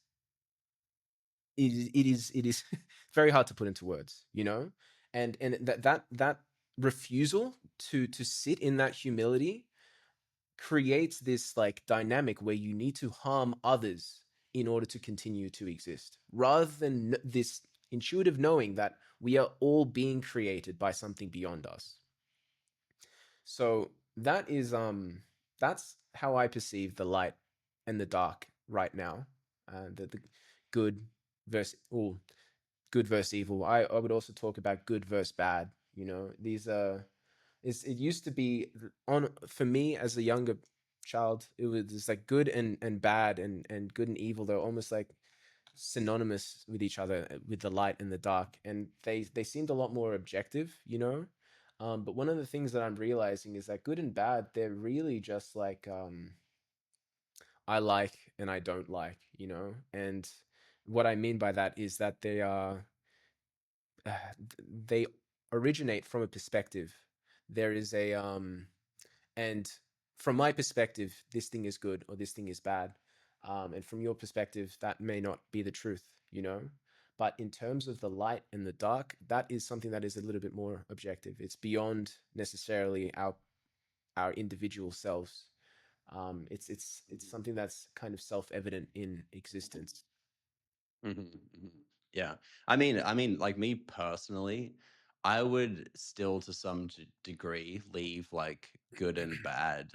it is very hard to put into words, you know. And that refusal to sit in that humility creates this like dynamic where you need to harm others in order to continue to exist, rather than this intuitive knowing that we are all being created by something beyond us. So that's how I perceive the light and the dark right now. The good versus all, good versus evil. I would also talk about good versus bad. You know, these are, it used to be on, for me as a younger child, it was just like good and bad, and good and evil. They're almost like synonymous with each other, with the light and the dark, and they seemed a lot more objective, you know. But one of the things that I'm realizing is that good and bad, they're really just like, I like and I don't like, you know. And what I mean by that is that they are, uh, they originate from a perspective. There is a and from my perspective, this thing is good or this thing is bad. And from your perspective, that may not be the truth, you know. But in terms of the light and the dark, that is something that is a little bit more objective. It's beyond necessarily our individual selves. It's something that's kind of self-evident in existence. Mhm, mhm. Yeah. I mean, like me personally, I would still to some degree leave like good and bad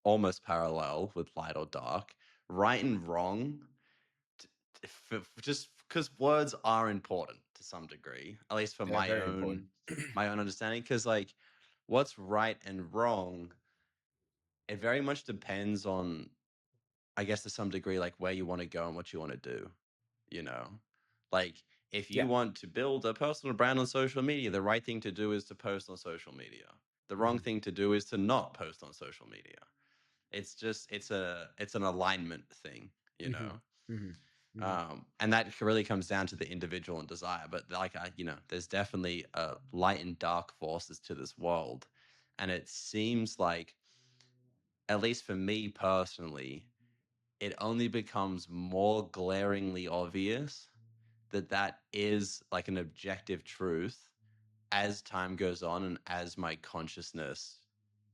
almost parallel with light or dark. Right and wrong, just because words are important to some degree, at least for They're very important. my own understanding. Because like, what's right and wrong, it very much depends on, I guess, to some degree, like where you want to go and what you want to do. You know, like if you Yeah. want to build a personal brand on social media, the right thing to do is to post on social media. The wrong Hmm. thing to do is to not post on social media. It's just it's an alignment thing, you Hmm. know. Hmm. Hmm. And that really comes down to the individual and desire. But like there's definitely light and dark forces to this world, and it seems like, at least for me personally, it only becomes more glaringly obvious that that is like an objective truth as time goes on and as my consciousness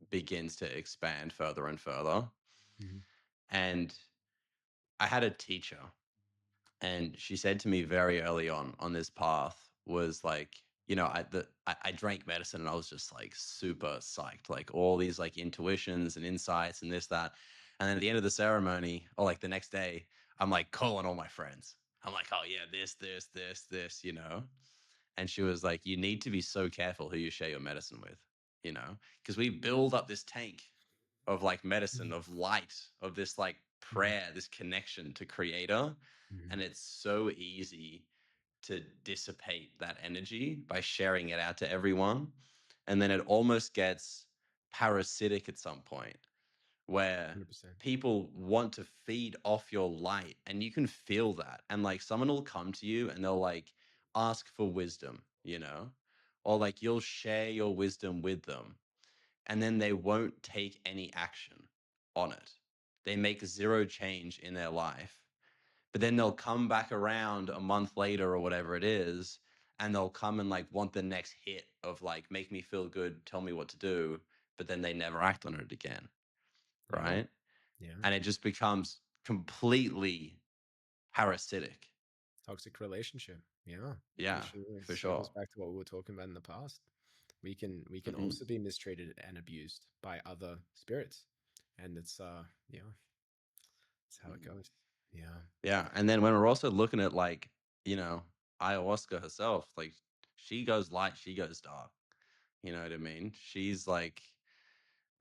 begins to expand further and further. Hmm. And I had a teacher, and she said to me very early on this path, was like, I drank medicine and I was just like super psyched, like all these like intuitions and insights and this that. And then at the end of the ceremony, or like the next day, I'm like calling all my friends. I'm like, oh yeah, this, you know. And she was like, you need to be so careful who you share your medicine with, you know, because we build up this tank of like medicine, of light, of this like Hmm. prayer, this connection to creator. Hmm. And it's so easy to dissipate that energy by sharing it out to everyone. And then it almost gets parasitic at some point where 100%. people want to feed off your light, and you can feel that. And like someone will come to you and they'll like ask for wisdom, you know, or like you'll share your wisdom with them, and then they won't take any action on it. They make zero change in their life, but then they'll come back around a month later or whatever it is, and they'll come and like want the next hit of like make me feel good, tell me what to do, but then they never act on it again, Yeah. right? Yeah. And it just becomes completely parasitic. Toxic relationship. Yeah, for Yeah, sure. It for circles sure. back to what we were talking about in the past. We can Hmm. also be mistreated and abused by other spirits. And it's yeah. That's how it goes. Yeah. Yeah. And then when we're also looking at like, you know, ayahuasca herself, like she goes light, she goes dark. You know what I mean? She's like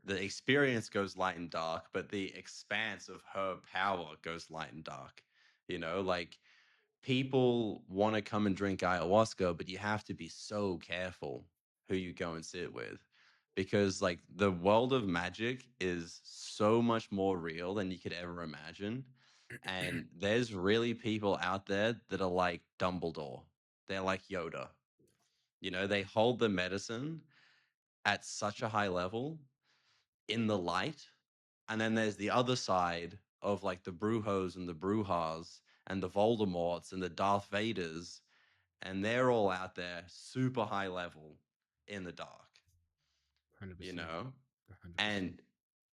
the experience goes light and dark, but the expanse of her power goes light and dark. You know, like people want to come and drink ayahuasca, but you have to be so careful who you go and sit with because like the world of magic is so much more real than you could ever imagine. And there's really people out there that are like Dumbledore. They're like Yoda. You know, they hold the medicine at such a high level in the light. And then there's the other side of like the Brujos and the Brujas and the Voldemorts and the Darth Vaders. And they're all out there super high level in the dark, you 100%. know? 100%. And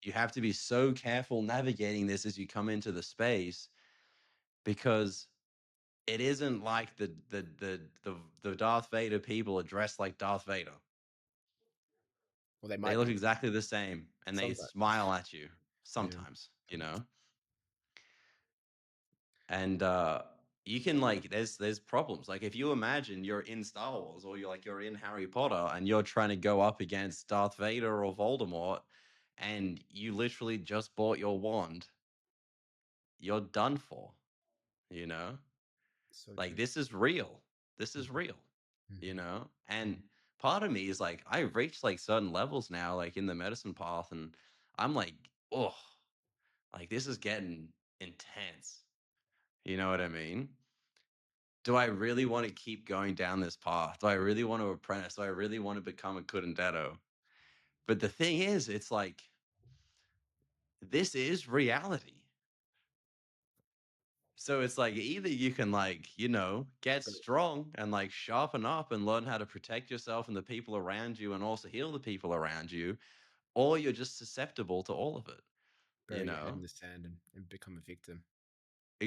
you have to be so careful navigating this as you come into the space because it isn't like the Darth Vader people are dressed like Darth Vader. Well, they They might look be exactly the same and they sometimes. smile at you Yeah. sometimes, you know? And you can like there's problems. Like if you imagine you're in Star Wars or you're in Harry Potter and you're trying to go up against Darth Vader or Voldemort and you literally just bought your wand, you're done for, you know? So Like true. this is real. This is Mhm, real, you mhm, know? And mhm. part of me is like I've reached like certain levels now like in the medicine path and I'm like, "Oh, like this is getting intense." You know what I mean? Do I really want to keep going down this path? Do I really want to apprentice? Do I really want to become a curandero? But the thing is, it's like this is reality. So it's like either you can like, get But strong and like sharpen up and learn how to protect yourself and the people around you and also heal the people around you, or you're just susceptible to all of it, you bury your head in know? the sand and become a victim.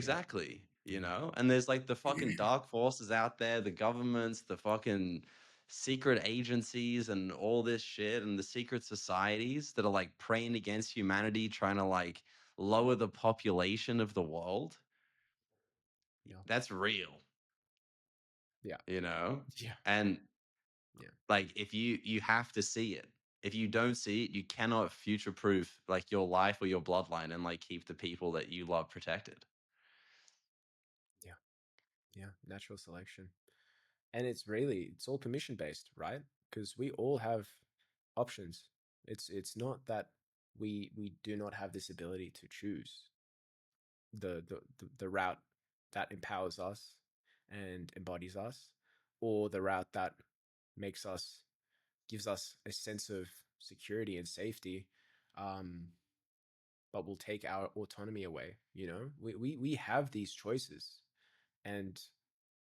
Yeah. Exactly, Yeah. and there's like the fucking dark forces out there, the governments, the fucking secret agencies and all this shit and the secret societies that are like preying against humanity, trying to like lower the population of the world. Yeah. That's real, Yeah. you know? Yeah. And Yeah. like if you have to see it. If you don't see it, you cannot future proof like your life or your bloodline and like keep the people that you love protected. Yeah. Yeah. Natural selection. And it's all permission based, right? Because we all have options. It's not that we do not have this ability to choose the route that empowers us and embodies us, or the route that makes us gives us a sense of security and safety, um, but will take our autonomy away. We have these choices, and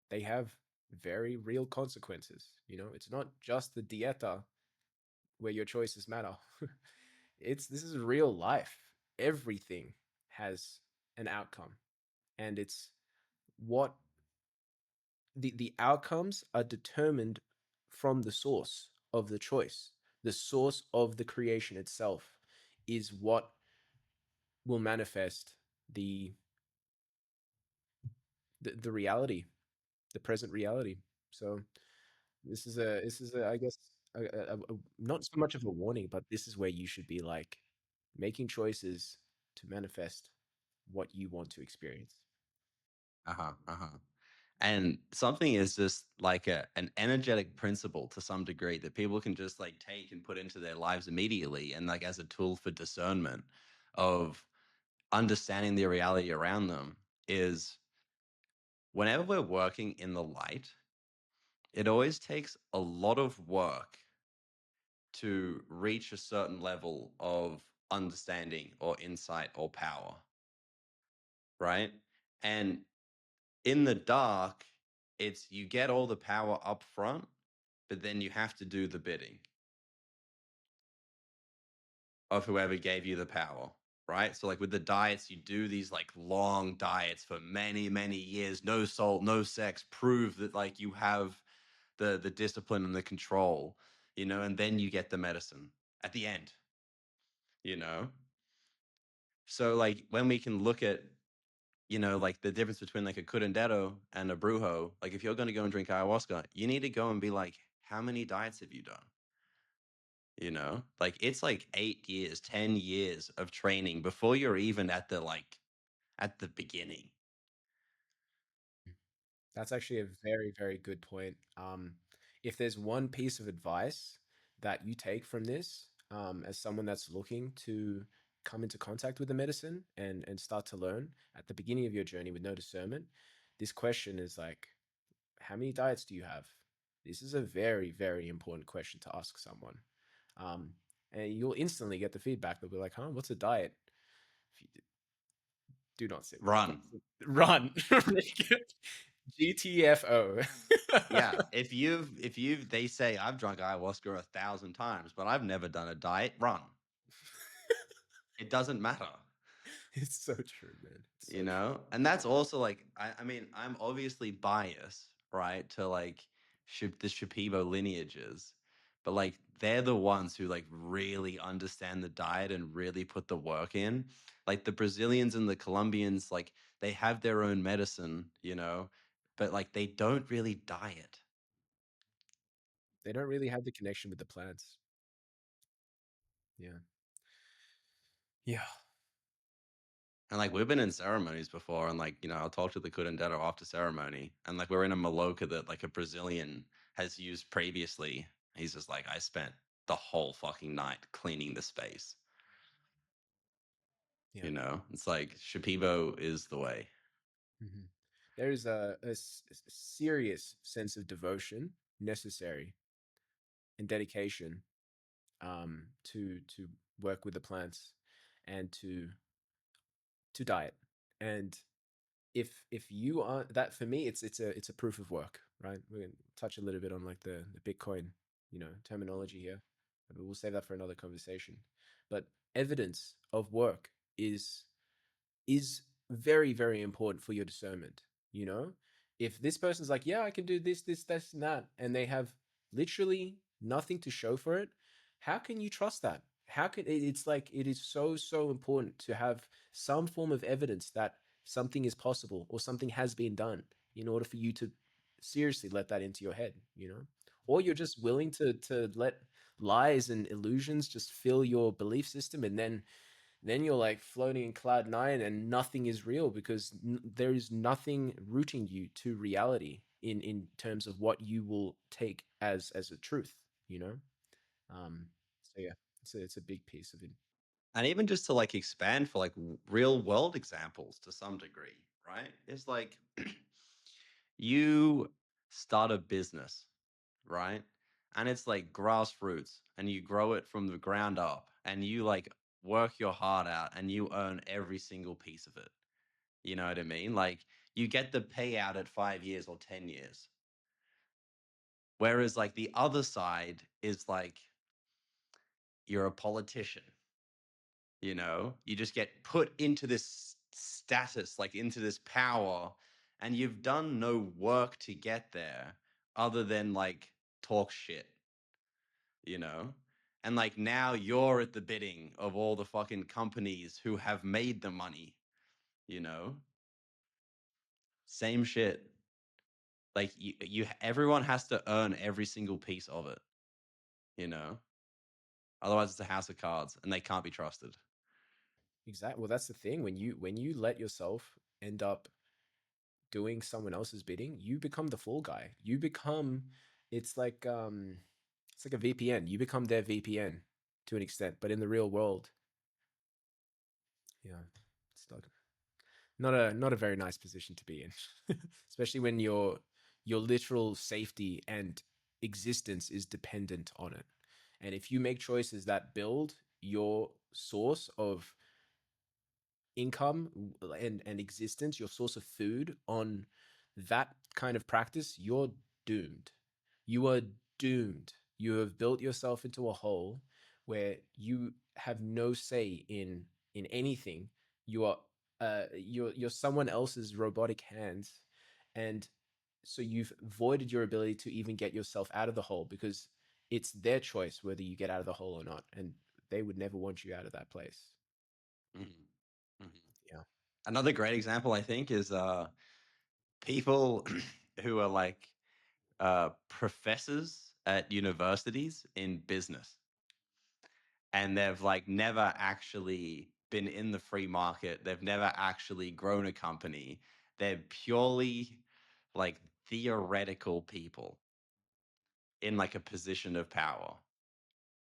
they have very real consequences. It's not just the dieta where your choices matter. This is real life. Everything has an outcome, and it's what the outcomes are determined from the source of the choice. The source of the creation itself is what will manifest the the reality, the present reality. So this is I guess not so much of a warning, but this is where you should be like making choices to manifest what you want to experience. Uh-huh. Uh-huh. And something is just like an energetic principle to some degree that people can just like take and put into their lives immediately and like as a tool for discernment of understanding the reality around them is whenever we're working in the light, it always takes a lot of work to reach a certain level of understanding or insight or power, right? And in the dark, it's you get all the power up front, but then you have to do the bidding of whoever gave you the power, right? So like with the diets, you do these like long diets for many, many years, no salt, no sex, prove that like you have the discipline and the control, and then you get the medicine at the end, you know? So like when we can look at, like the difference between like a curandero and a brujo, like if you're going to go and drink ayahuasca, you need to go and be like, how many diets have you done? Like it's like 8 years, 10 years of training before you're even at the beginning. That's actually a very, very good point. If there's one piece of advice that you take from this, as someone that's looking to come into contact with the medicine and start to learn at the beginning of your journey with no discernment, this question is like, how many diets do you have? This is a very, very important question to ask someone. Um, and you'll instantly get the feedback. They'll be like, huh, what's a diet? If you do not sit. Run. Run. GTFO. Yeah, if you've they say I've drunk ayahuasca 1,000 times, but I've never done a diet, run. It doesn't matter. It's so true, man. It's so true. And that's also like I mean I'm obviously biased, right, to like the Shipibo lineages, but like they're the ones who like really understand the diet and really put the work in. Like the Brazilians and the Colombians, like they have their own medicine, but like they don't really diet. They don't really have the connection with the plants. Yeah. Yeah. And like we've been in ceremonies before, and like I'll talk to the curandero after ceremony, and like we're in a maloca that like a Brazilian has used previously. He's just like, I spent the whole fucking night cleaning the space. Yeah. It's like Shipibo is the way. Mhm. There is a serious sense of devotion necessary and dedication to work with the plants and to diet. And if you are that, for me, it's a proof of work, right? We're gonna touch a little bit on like the Bitcoin, terminology here, but we'll save that for another conversation. But evidence of work is very, very important for your discernment. You know, if this person's like, yeah, I can do this, and that, and they have literally nothing to show for it, how can you trust that? How can it's like it is so, so important to have some form of evidence that something is possible or something has been done in order for you to seriously let that into your head, or you're just willing to let lies and illusions just fill your belief system, and then you're like floating in cloud nine and nothing is real because there is nothing rooting you to reality in terms of what you will take as a truth, you know um so yeah, it's a big piece of it. And even just to like expand for like real world examples to some degree, right? It's like you start a business, right? And it's like grassroots and you grow it from the ground up and you like work your heart out and you earn every single piece of it. You know what I mean? Like you get the payout at 5 years or 10 years. Whereas like the other side is like you're a politician, you just get put into this status, like into this power, and you've done no work to get there other than like talk shit, you know? And like now you're at the bidding of all the fucking companies who have made the money, you know? Same shit. Like everyone has to earn every single piece of it, you know? Otherwise it's a house of cards and they can't be trusted. Exactly. Well, that's the thing. When you let yourself end up doing someone else's bidding, you become the fall guy. It's like it's like a VPN. You become their VPN to an extent, but in the real world, yeah, it's not a very nice position to be in, especially when your literal safety and existence is dependent on it. And if you make choices that build your source of income and existence, your source of food on that kind of practice, you're doomed. You are doomed. You have built yourself into a hole where you have no say in anything. You are you're someone else's robotic hands, and so you've voided your ability to even get yourself out of the hole because it's their choice whether you get out of the hole or not, and they would never want you out of that place. Mhm. Another great example, I think, is people who are like professors at universities in business, and they've like never actually been in the free market. They've never actually grown a company. They're purely like theoretical people in like a position of power.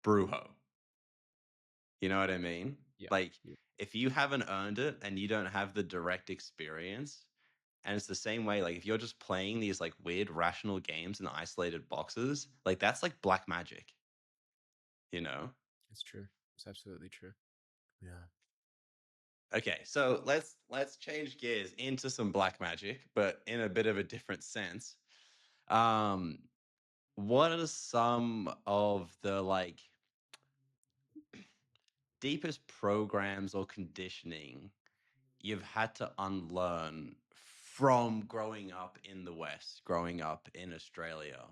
Brujo. You know what I mean? Yeah. Like, Yeah. if you haven't earned it and you don't have the direct experience, and it's the same way, like, if you're just playing these like weird rational games in isolated boxes, like, that's like black magic, you know? It's true. It's absolutely true. Yeah. Okay, so let's change gears into some black magic, but in a bit of a different sense. Um, what are some of the like deepest programs or conditioning you've had to unlearn from growing up in the West, growing up in Australia,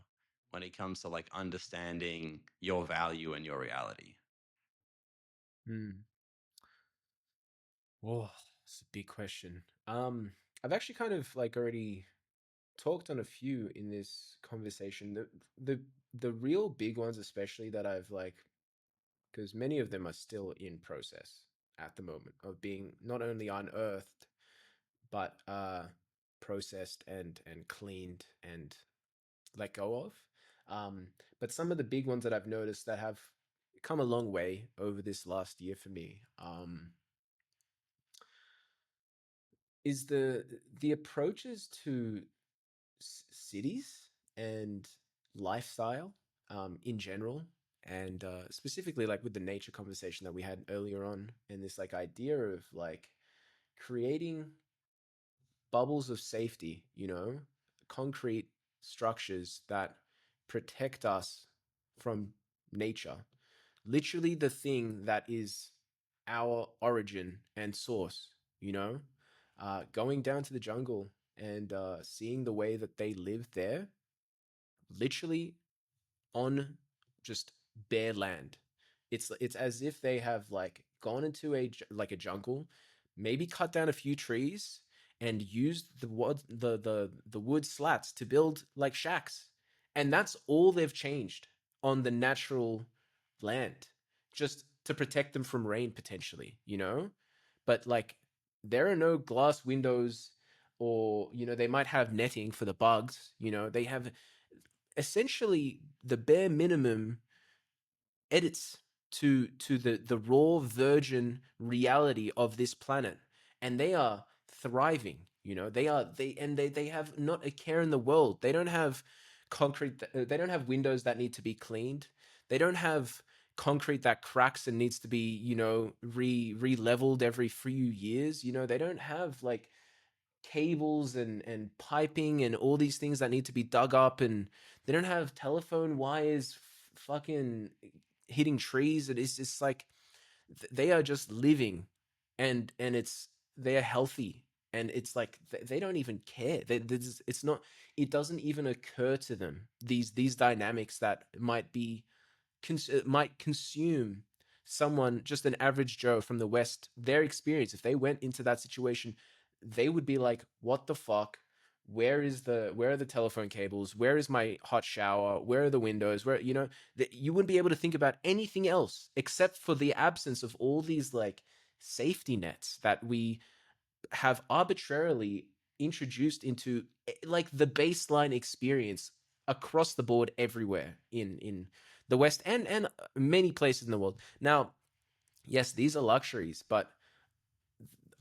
when it comes to like understanding your value and your reality? Hmm. Oh, it's a big question. I've actually kind of like already talked on a few in this conversation. The the real big ones, especially that I've like, because many of them are still in process at the moment of being not only unearthed but processed and cleaned and let go of. Um, but some of the big ones that I've noticed that have come a long way over this last year for me, is the approaches to cities and lifestyle in general, and specifically like with the nature conversation that we had earlier on, and this like idea of like creating bubbles of safety, concrete structures that protect us from nature, literally the thing that is our origin and source, going down to the jungle and seeing the way that they live there, literally on just bare land. It's as if they have like gone into like a jungle, maybe cut down a few trees and used the wood slats to build like shacks. And that's all they've changed on the natural land, just to protect them from rain potentially, But like there are no glass windows, or they might have netting for the bugs, they have essentially the bare minimum edits to the raw virgin reality of this planet, and they are thriving. They have not a care in the world. They don't have they don't have windows that need to be cleaned. They don't have concrete that cracks and needs to be re-leveled every few years. They don't have like cables and piping and all these things that need to be dug up, and they don't have telephone wires fucking hitting trees. It's like they are just living, and they are healthy, and it's like they don't even care. It's not, it doesn't even occur to them, these dynamics that might consume someone, just an average Joe from the West. Their experience, if they went into that situation, they would be like, "What the fuck? Where are the telephone cables? Where is my hot shower? Where are the windows? Where you wouldn't be able to think about anything else except for the absence of all these like safety nets that we have arbitrarily introduced into like the baseline experience across the board everywhere in the West and many places in the world. Now, yes, these are luxuries, but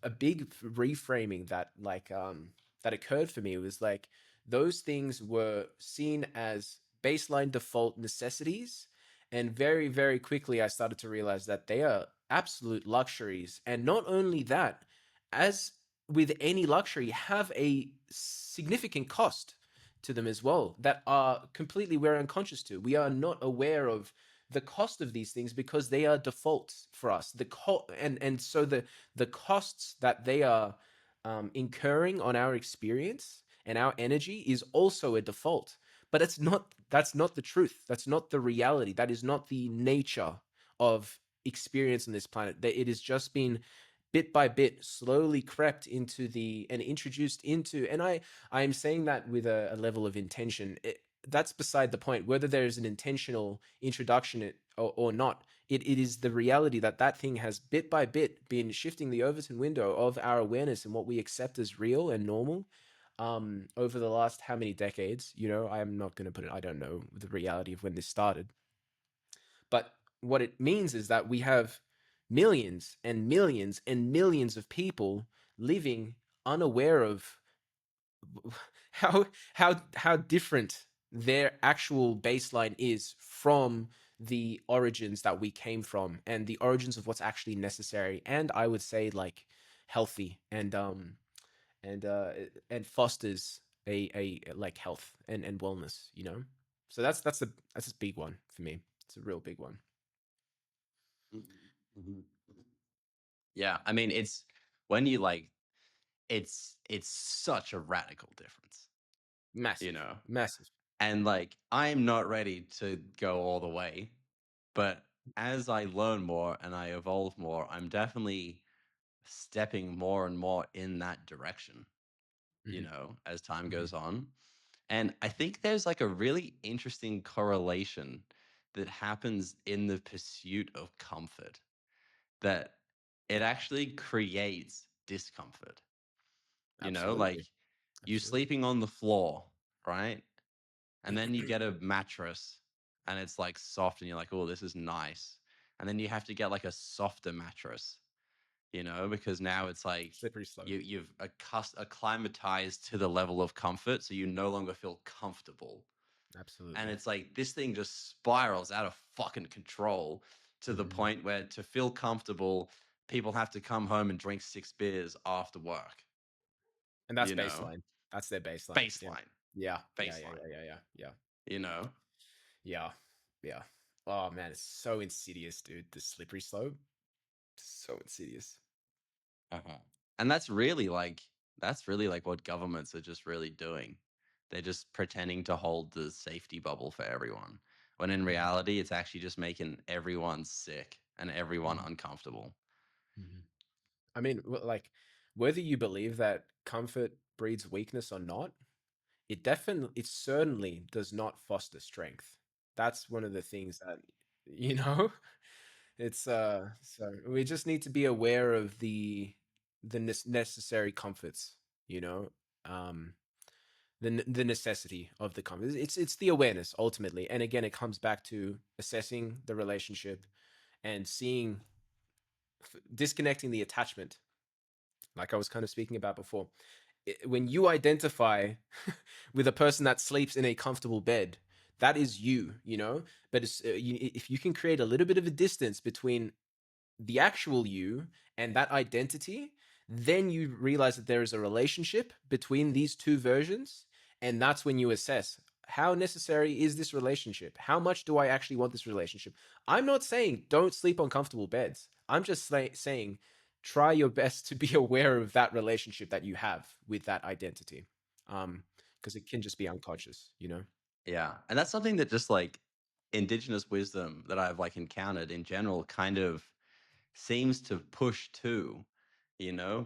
a big reframing that that occurred for me was like those things were seen as baseline default necessities, and very very quickly I started to realize that they are absolute luxuries. And not only that, as with any luxury, have a significant cost to them as well that are completely we're unconscious to. We are not aware of the cost of these things because they are defaults for us. And so the costs that they are incurring on our experience and our energy is also a default. But that's not the truth. That's not the reality. That is not the nature of experience on this planet. That it has just been bit by bit slowly crept into the and introduced into, and I'm saying that with a level of intention. That's beside the point whether there's an intentional introduction or not. It is the reality that that thing has bit by bit been shifting the Overton window of our awareness and what we accept as real and normal, over the last how many decades. I'm not going to put it, I don't know the reality of when this started, but what it means is that we have millions and millions and millions of people living unaware of how different their actual baseline is from the origins that we came from, and the origins of what's actually necessary, and I would say like healthy, and uh and fosters a like health and wellness. So that's a big one for me. It's a real big one. Mhm. Yeah, I mean, it's when you like it's such a radical difference, you Massive, know? massive. And like I'm not ready to go all the way, but as I learn more and I evolve more, I'm definitely stepping more and more in that direction, Hmm. as time Hmm. goes on. And I think there's like a really interesting correlation that happens in the pursuit of comfort, that it actually creates discomfort. Like Absolutely, you absolutely. sleeping on the floor, right? And then you get a mattress and it's like soft and you're like, oh, this is nice. And then you have to get like a softer mattress, because now it's like Slippery slope. you've acclimatized to the level of comfort, so you no longer feel comfortable. And Absolutely. it's like this thing just spirals out of fucking control to the Hmm. point where to feel comfortable, people have to come home and drink 6 beers after work, And that's you know? baseline. That's their baseline. Yeah. Baseline, Yeah. Yeah. Yeah. baseline, Yeah. Yeah. Yeah. Yeah. you know? Yeah. Yeah. Oh man, it's so insidious, dude. The slippery slope. So insidious. Uh-huh. And that's really like what governments are just really doing. They're just pretending to hold the safety bubble for everyone. When in Hmm. reality, it's actually just making everyone sick and everyone Hmm. uncomfortable. Hmm. I mean, like, whether you believe that comfort breeds weakness or not, it certainly does not foster strength. That's one of the things that, you know, it's so we just need to be aware of the necessary comforts, you know, um the necessity of the comfort. It's the awareness ultimately. And again, it comes back to assessing the relationship and seeing, disconnecting the attachment, like I was kind of speaking about before. When you identify with a person that sleeps in a comfortable bed, that is you. But if you can create a little bit of a distance between the actual you and that identity, then you realize that there is a relationship between these two versions. And that's when you assess, how necessary is this relationship? How much do I actually want this relationship? I'm not saying don't sleep on comfortable beds. I'm just saying try your best to be aware of that relationship that you have with that identity. Because it can just be unconscious. Yeah. And that's something that just like indigenous wisdom that I've like encountered in general kind of seems to push to,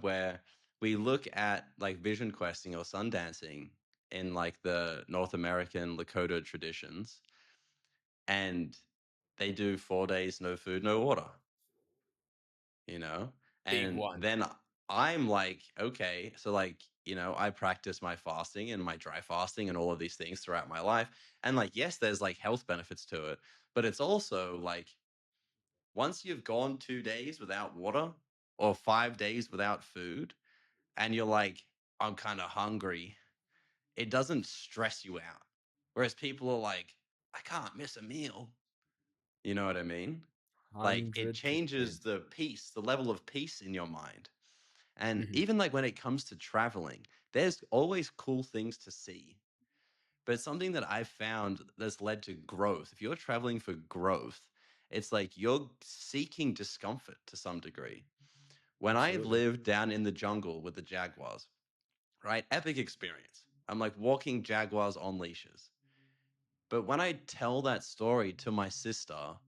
where we look at like vision questing or sun dancing in like the North American Lakota traditions, and they do 4 days no food, no water, you know? Big And one. then I'm like, okay, so like, I practice my fasting and my dry fasting and all of these things throughout my life. And like, yes, there's like health benefits to it, but it's also like once you've gone 2 days without water or 5 days without food, and you're like, I'm kind of hungry, it doesn't stress you out. Whereas people are like, I can't miss a meal. You know what I mean? Like it changes 100%. the peace, the level of peace in your mind. And Hmm. even like when it comes to traveling, there's always cool things to see. But something that I've found that's led to growth, if you're traveling for growth, it's like you're seeking discomfort to some degree. When I Absolutely. lived down in the jungle with the jaguars, right? Epic experience. I'm like walking jaguars on leashes. But when I tell that story to my sister,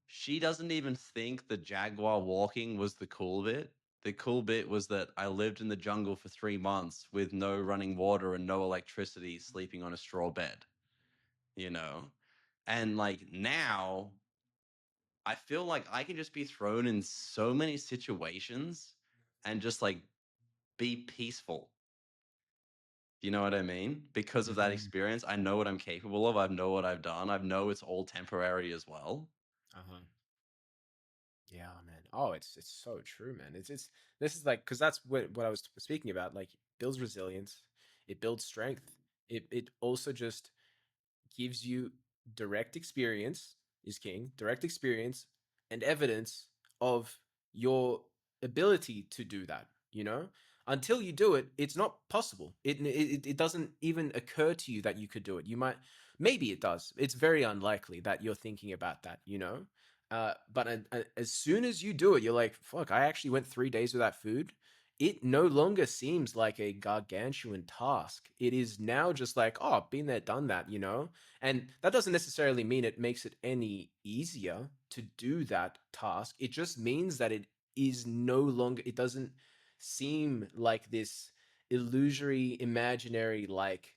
she doesn't even think the jaguar walking was the cool bit. The cool bit was that I lived in the jungle for 3 months with no running water and no electricity, sleeping on a straw bed, you know? And like now, I feel like I can just be thrown in so many situations and just like be peaceful. You know what I mean? Because of that Mm-hmm. experience, I know what I'm capable of. I know what I've done. I know it's all temporary as well. Uh-huh. Yeah, man. Oh, it's so true, man. It's this is like because that's what I was speaking about. Like, it builds resilience, it builds strength. It also just gives you direct experience is king, direct experience and evidence of your ability to do that, you know? Until you do it, it's not possible. It doesn't even occur to you that you could do it. You might, maybe it does. It's very unlikely that you're thinking about that, you know? But as soon as you do it, you're like, fuck, I actually went 3 days without food. It no longer seems like a gargantuan task. It is now just like, oh, been there, done that, you know? And that doesn't necessarily mean it makes it any easier to do that task. It just means that it is no longer, it doesn't seem like this illusory, imaginary, like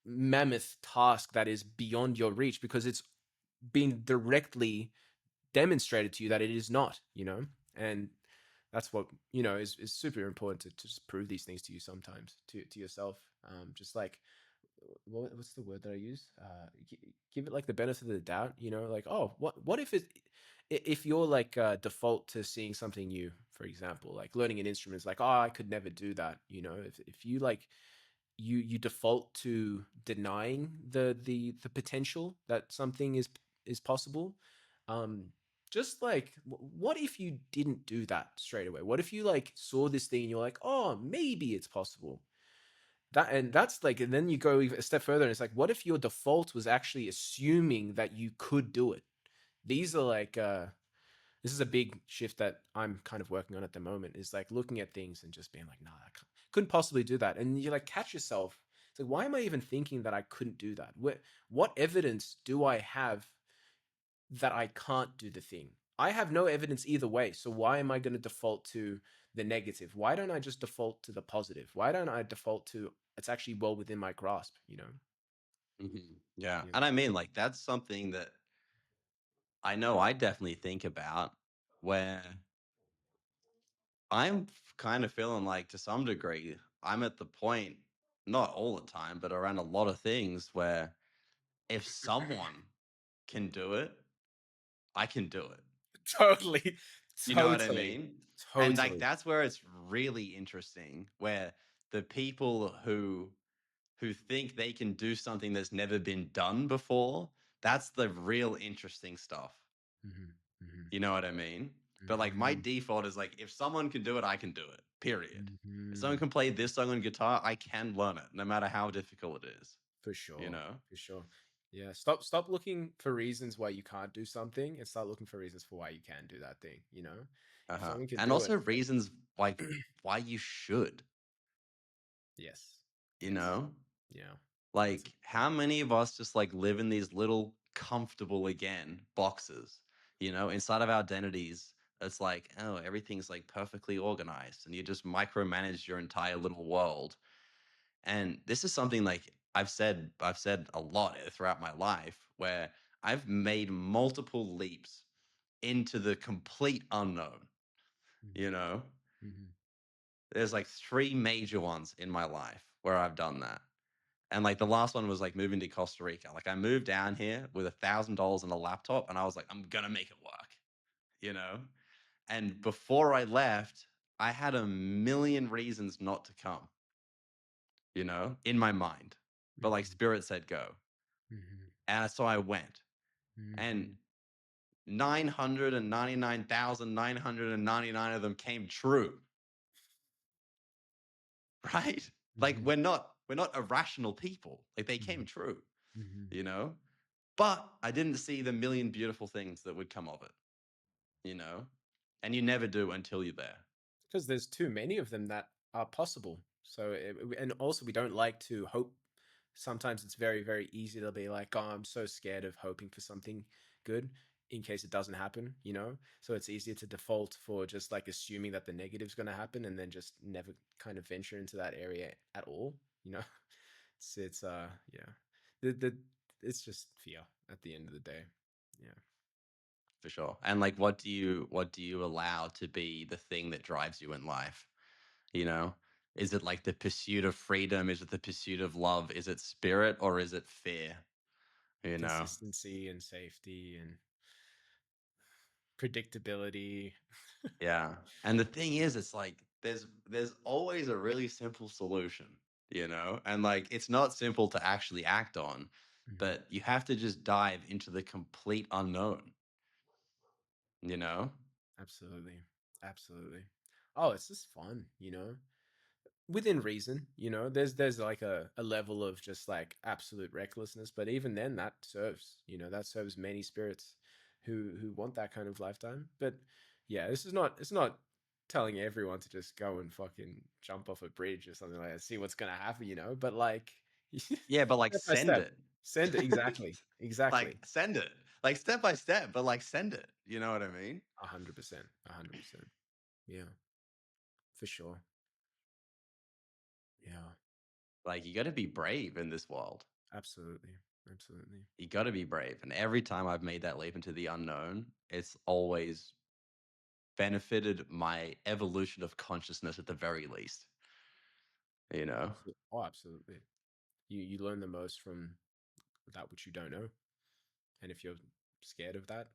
mammoth task that is beyond your reach because it's been directly demonstrated to you that it is not, you know? And that's what, is super important to just prove these things to you sometimes, to yourself. Just like, what's the word that I use? Give it like the benefit of the doubt, like, oh, what if if you're like default to seeing something new, for example, like learning an instrument is like, oh, I could never do that. If you like, you default to denying the potential that something is possible. um just like, what if you didn't do that straight away? What if you like saw this thing and you're like, oh, maybe it's possible? That's like, and then you go a step further and it's like, what if your default was actually assuming that you could do it? These are like, this is a big shift that I'm kind of working on at the moment, is like looking at things and just being like, nah, couldn't possibly do that. And you like catch yourself. It's like, why am I even thinking that I couldn't do that? What evidence do I have that I can't do the thing? I have no evidence either way. So why am I going to default to the negative? Why don't I just default to the positive? Why don't I default to it's actually well within my grasp, you know? Yeah. Yeah. And I mean, like, that's something that I know I definitely think about where kind of feeling like to some degree, I'm at the point, not all the time, but around a lot of things where if someone can do it, I can do it. Totally. You know what I Totally. mean? And like Totally. that's where it's really interesting, where the people who think they can do something that's never been done before, that's the real interesting stuff. Hmm. Hmm. You know what I mean? But like my Hmm. default is like if someone can do it, I can do it. Period. If someone Hmm. can play this song on guitar, I can learn it, no matter how difficult it is. For You sure. know? For sure. Yeah. Stop looking for reasons why you can't do something and start looking for reasons for why you can do that thing, you know? If Uh-huh. someone can And do it, also reasons like why you should, yes. you Yes. know? Yeah. That's a Like, good point. how many of us just like live in these little comfortable again boxes, inside of our identities? It's like, oh, everything's like perfectly organized, and you just micromanage your entire little world. And this is something like I've said a lot throughout my life where I've made multiple leaps into the complete unknown. You Hmm. know, Hmm. there's like three major ones in my life where I've done that. And like the last one was like moving to Costa Rica. Like I moved down here with $1,000 and a laptop, and I was like, I'm gonna make it work, you know. And before I left, I had a million reasons not to come, in my mind. But like Hmm. spirit said go, Hmm. and so I went. And Hmm. 999,999 of them came true, right? Like Hmm. we're not irrational people. Like they came true, you know. But I didn't see the million beautiful things that would come of it, you know? And you never do until you're there. Because there's too many of them that are possible. So, and also we don't like to hope. Sometimes it's very, very easy to be like, oh, I'm so scared of hoping for something good. in case it doesn't happen, you know? So it's easier to default for just like assuming that the negative's going to happen and then just never kind of venture into that area at all, you know? It's yeah. The it's just fear at the end of the day. Yeah. For sure. And like, what do you allow to be the thing that drives you in life? You know, is it like the pursuit of freedom? Is it the pursuit of love? Is it spirit or is it fear? You know, Consistency and safety and predictability. yeah. And the thing is, it's like there's always a really simple solution. You know, and like it's not simple to actually act on, Mhm. but you have to just dive into the complete unknown. You know, Absolutely. Absolutely. Oh, it's just fun, you know? Within reason, you know. There's like a level of just like absolute recklessness, but even then that serves, you know, that serves many spirits who want that kind of lifetime. But yeah, this is not, it's not telling everyone to just go and fucking jump off a bridge or something like that, see what's gonna happen, you know, but like yeah, but like step by send step. it. Send it exactly. Like Exactly. send it. Like step by step, but like send it. You know what I mean? 100%. 100%. Yeah, for sure. Yeah, Like you got to be brave in this world. absolutely. Absolutely. You got to be brave. And every time I've made that leap into the unknown, it's always benefited my evolution of consciousness at the very least. You know? Absolutely. Oh, absolutely. You learn the most from that which you don't know. And if you're scared of that,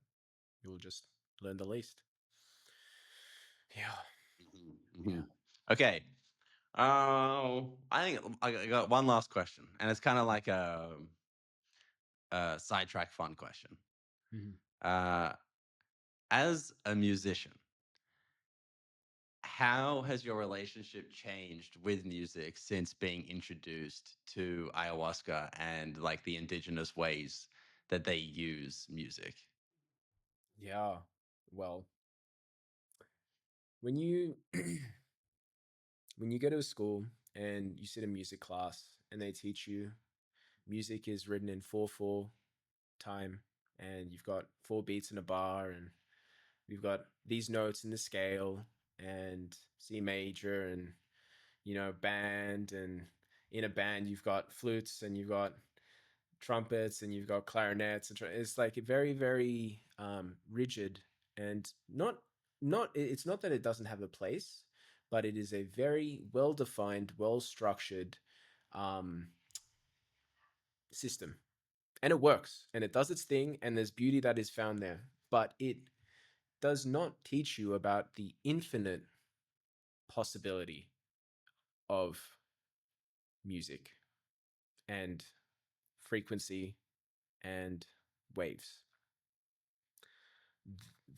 you'll just learn the least. Yeah. Mhm, Yeah. mhm. Okay. I think I got one last question, and it's kind of like a sidetrack fun question. Mhm. Uh, as a musician, how has your relationship changed with music since being introduced to ayahuasca and like the indigenous ways that they use music? Yeah. Well, when you when you go to a school and you sit in music class and they teach you music is written in 4/4 time, and you've got four beats in a bar, and we've got these notes in the scale, and C major, and you know, band, and in a band you've got flutes and you've got trumpets and you've got clarinets, and it's like very very rigid, and it's not that it doesn't have a place, but it is a very well defined, well structured um, system, and it works and it does its thing, and there's beauty that is found there, but it does not teach you about the infinite possibility of music and frequency and waves.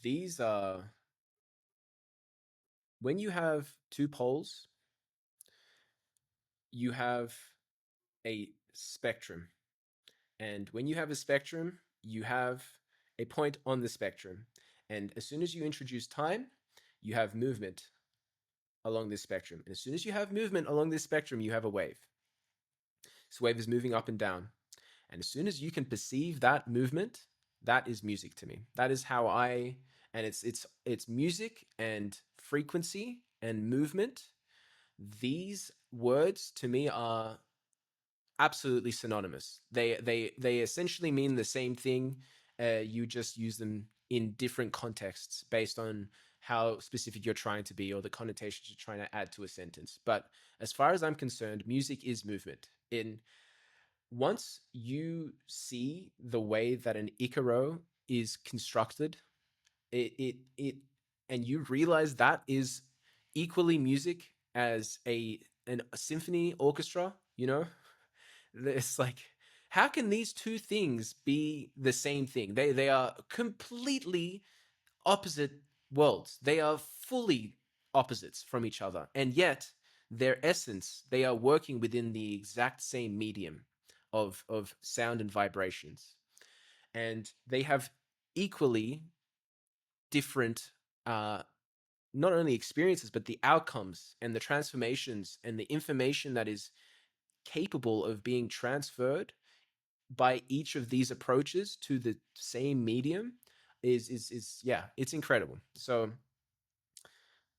These are, when you have two poles, you have a spectrum. And when you have a spectrum, you have a point on the spectrum. And as soon as you introduce time, you have movement along this spectrum. And as soon as you have movement along this spectrum, you have a wave. This wave is moving up and down. And as soon as you can perceive that movement, that is music to me. That is how I, and it's music and frequency and movement. These words to me are absolutely synonymous. They essentially mean the same thing. You just use them in different contexts based on how specific you're trying to be or the connotations you're trying to add to a sentence. But as far as I'm concerned, music is movement. In once you see the way that an Icaro is constructed, it and you realize that is equally music as a symphony orchestra, you know? It's like, how can these two things be the same thing? They are completely opposite worlds. They are fully opposites from each other. And yet, their essence, they are working within the exact same medium of sound and vibrations. And they have equally different not only experiences, but the outcomes and the transformations and the information that is capable of being transferred by each of these approaches to the same medium is yeah, it's incredible. So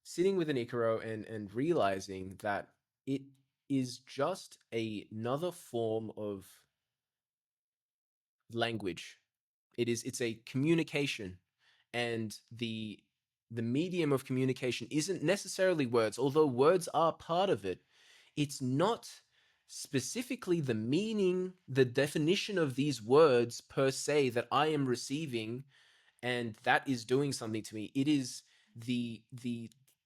sitting with an Icaro and realizing that it is just another form of language. It's a communication, and the medium of communication isn't necessarily words, although words are part of it. It's not specifically the meaning, the definition of these words per se that I am receiving and that is doing something to me. It is the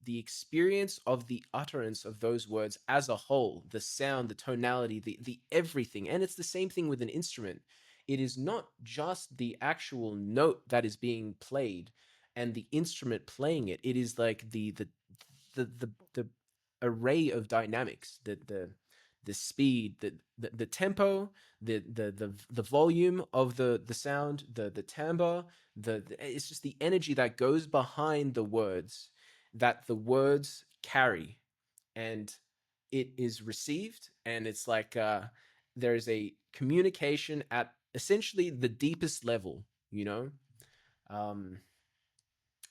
experience of the utterance of those words as a whole, the sound, the tonality, the everything. And it's the same thing with an instrument. It is not just the actual note that is being played and the instrument playing it. It is like the array of dynamics, the speed, the tempo, the volume of the sound, the timbre, it's just the energy that goes behind the words that the words carry, and it is received, and it's like there's a communication at essentially the deepest level, you know. um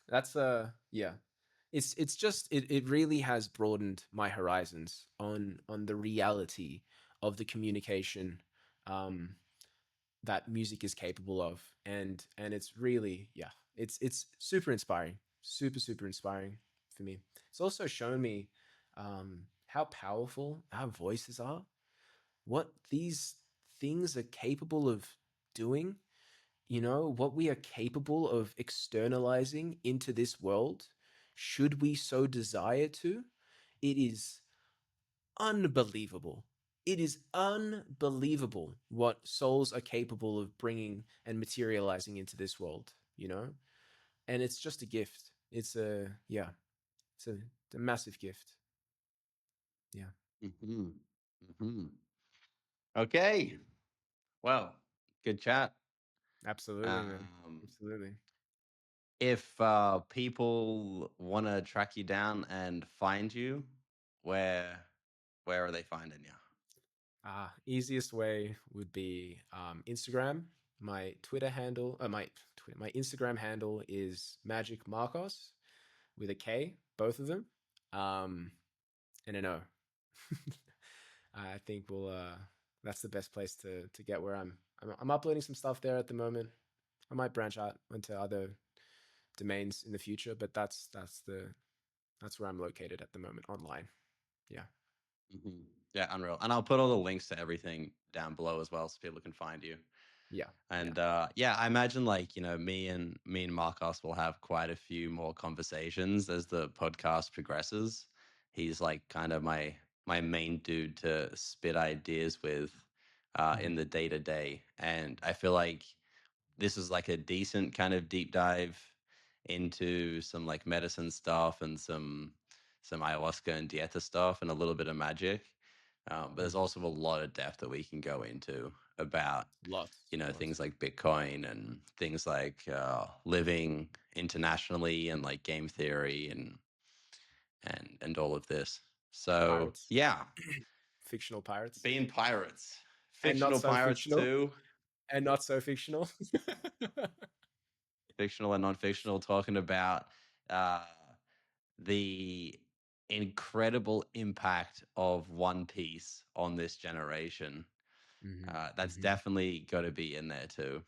that's yeah, it's just it really has broadened my horizons on the reality of the communication um that music is capable of, and it's really, yeah, it's super inspiring, super inspiring for me. It's also shown me how powerful our voices are, what these things are capable of doing, you know, what we are capable of externalizing into this world, should we so desire to. It is unbelievable. It is unbelievable what souls are capable of bringing and materializing into this world, you know? And it's just a gift. It's a, yeah, it's a massive gift. Yeah, Hmm. Hmm. Okay. Well, good chat. absolutely, man. Um, Absolutely. if people want to track you down and find you, where where are they finding you? Easiest way would be Instagram. My Twitter handle, my Instagram handle is Magic Markos with a K, both of them, and an O. I think we'll that's the best place to get where I'm uploading some stuff there at the moment. I might branch out into other domains in the future, but that's where I'm located at the moment online. Yeah. Hmm. Yeah, unreal. And I'll put all the links to everything down below as well, so people can find you. Yeah. Yeah. And yeah, I imagine like, me and Marcos will have quite a few more conversations as the podcast progresses. He's like kind of my main dude to spit ideas with in Hmm. the day to day. And I feel like this is like a decent kind of deep dive into some like medicine stuff and some ayahuasca and dieta stuff and a little bit of magic. But there's Hmm. also a lot of depth that we can go into about Lots. things Lots. like Bitcoin and things like living internationally and like game theory and all of this. So Pirates. yeah, Fictional pirates. being pirates, And not fictional so pirates fictional. too, And not so fictional. fictional and non-fictional, talking about uh, the incredible impact of One Piece on this generation. Hmm. That's Hmm. definitely got to be in there too.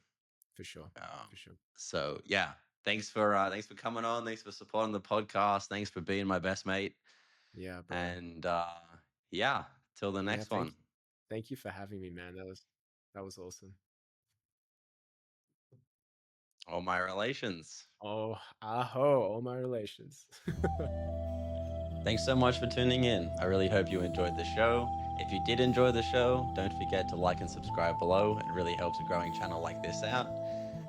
For sure. Um, For sure. so yeah, thanks for coming on. Thanks for supporting the podcast. Thanks for being my best mate. Yeah, bro. And yeah, till the Yeah, next one. thank you for having me, man. That was awesome. All my relations. Oh, aho, all my relations. Thanks so much for tuning in. I really hope you enjoyed the show. If you did enjoy the show, don't forget to like and subscribe below. It really helps a growing channel like this out.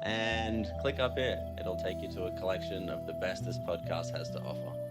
And click up here, it'll take you to a collection of the best this podcast has to offer.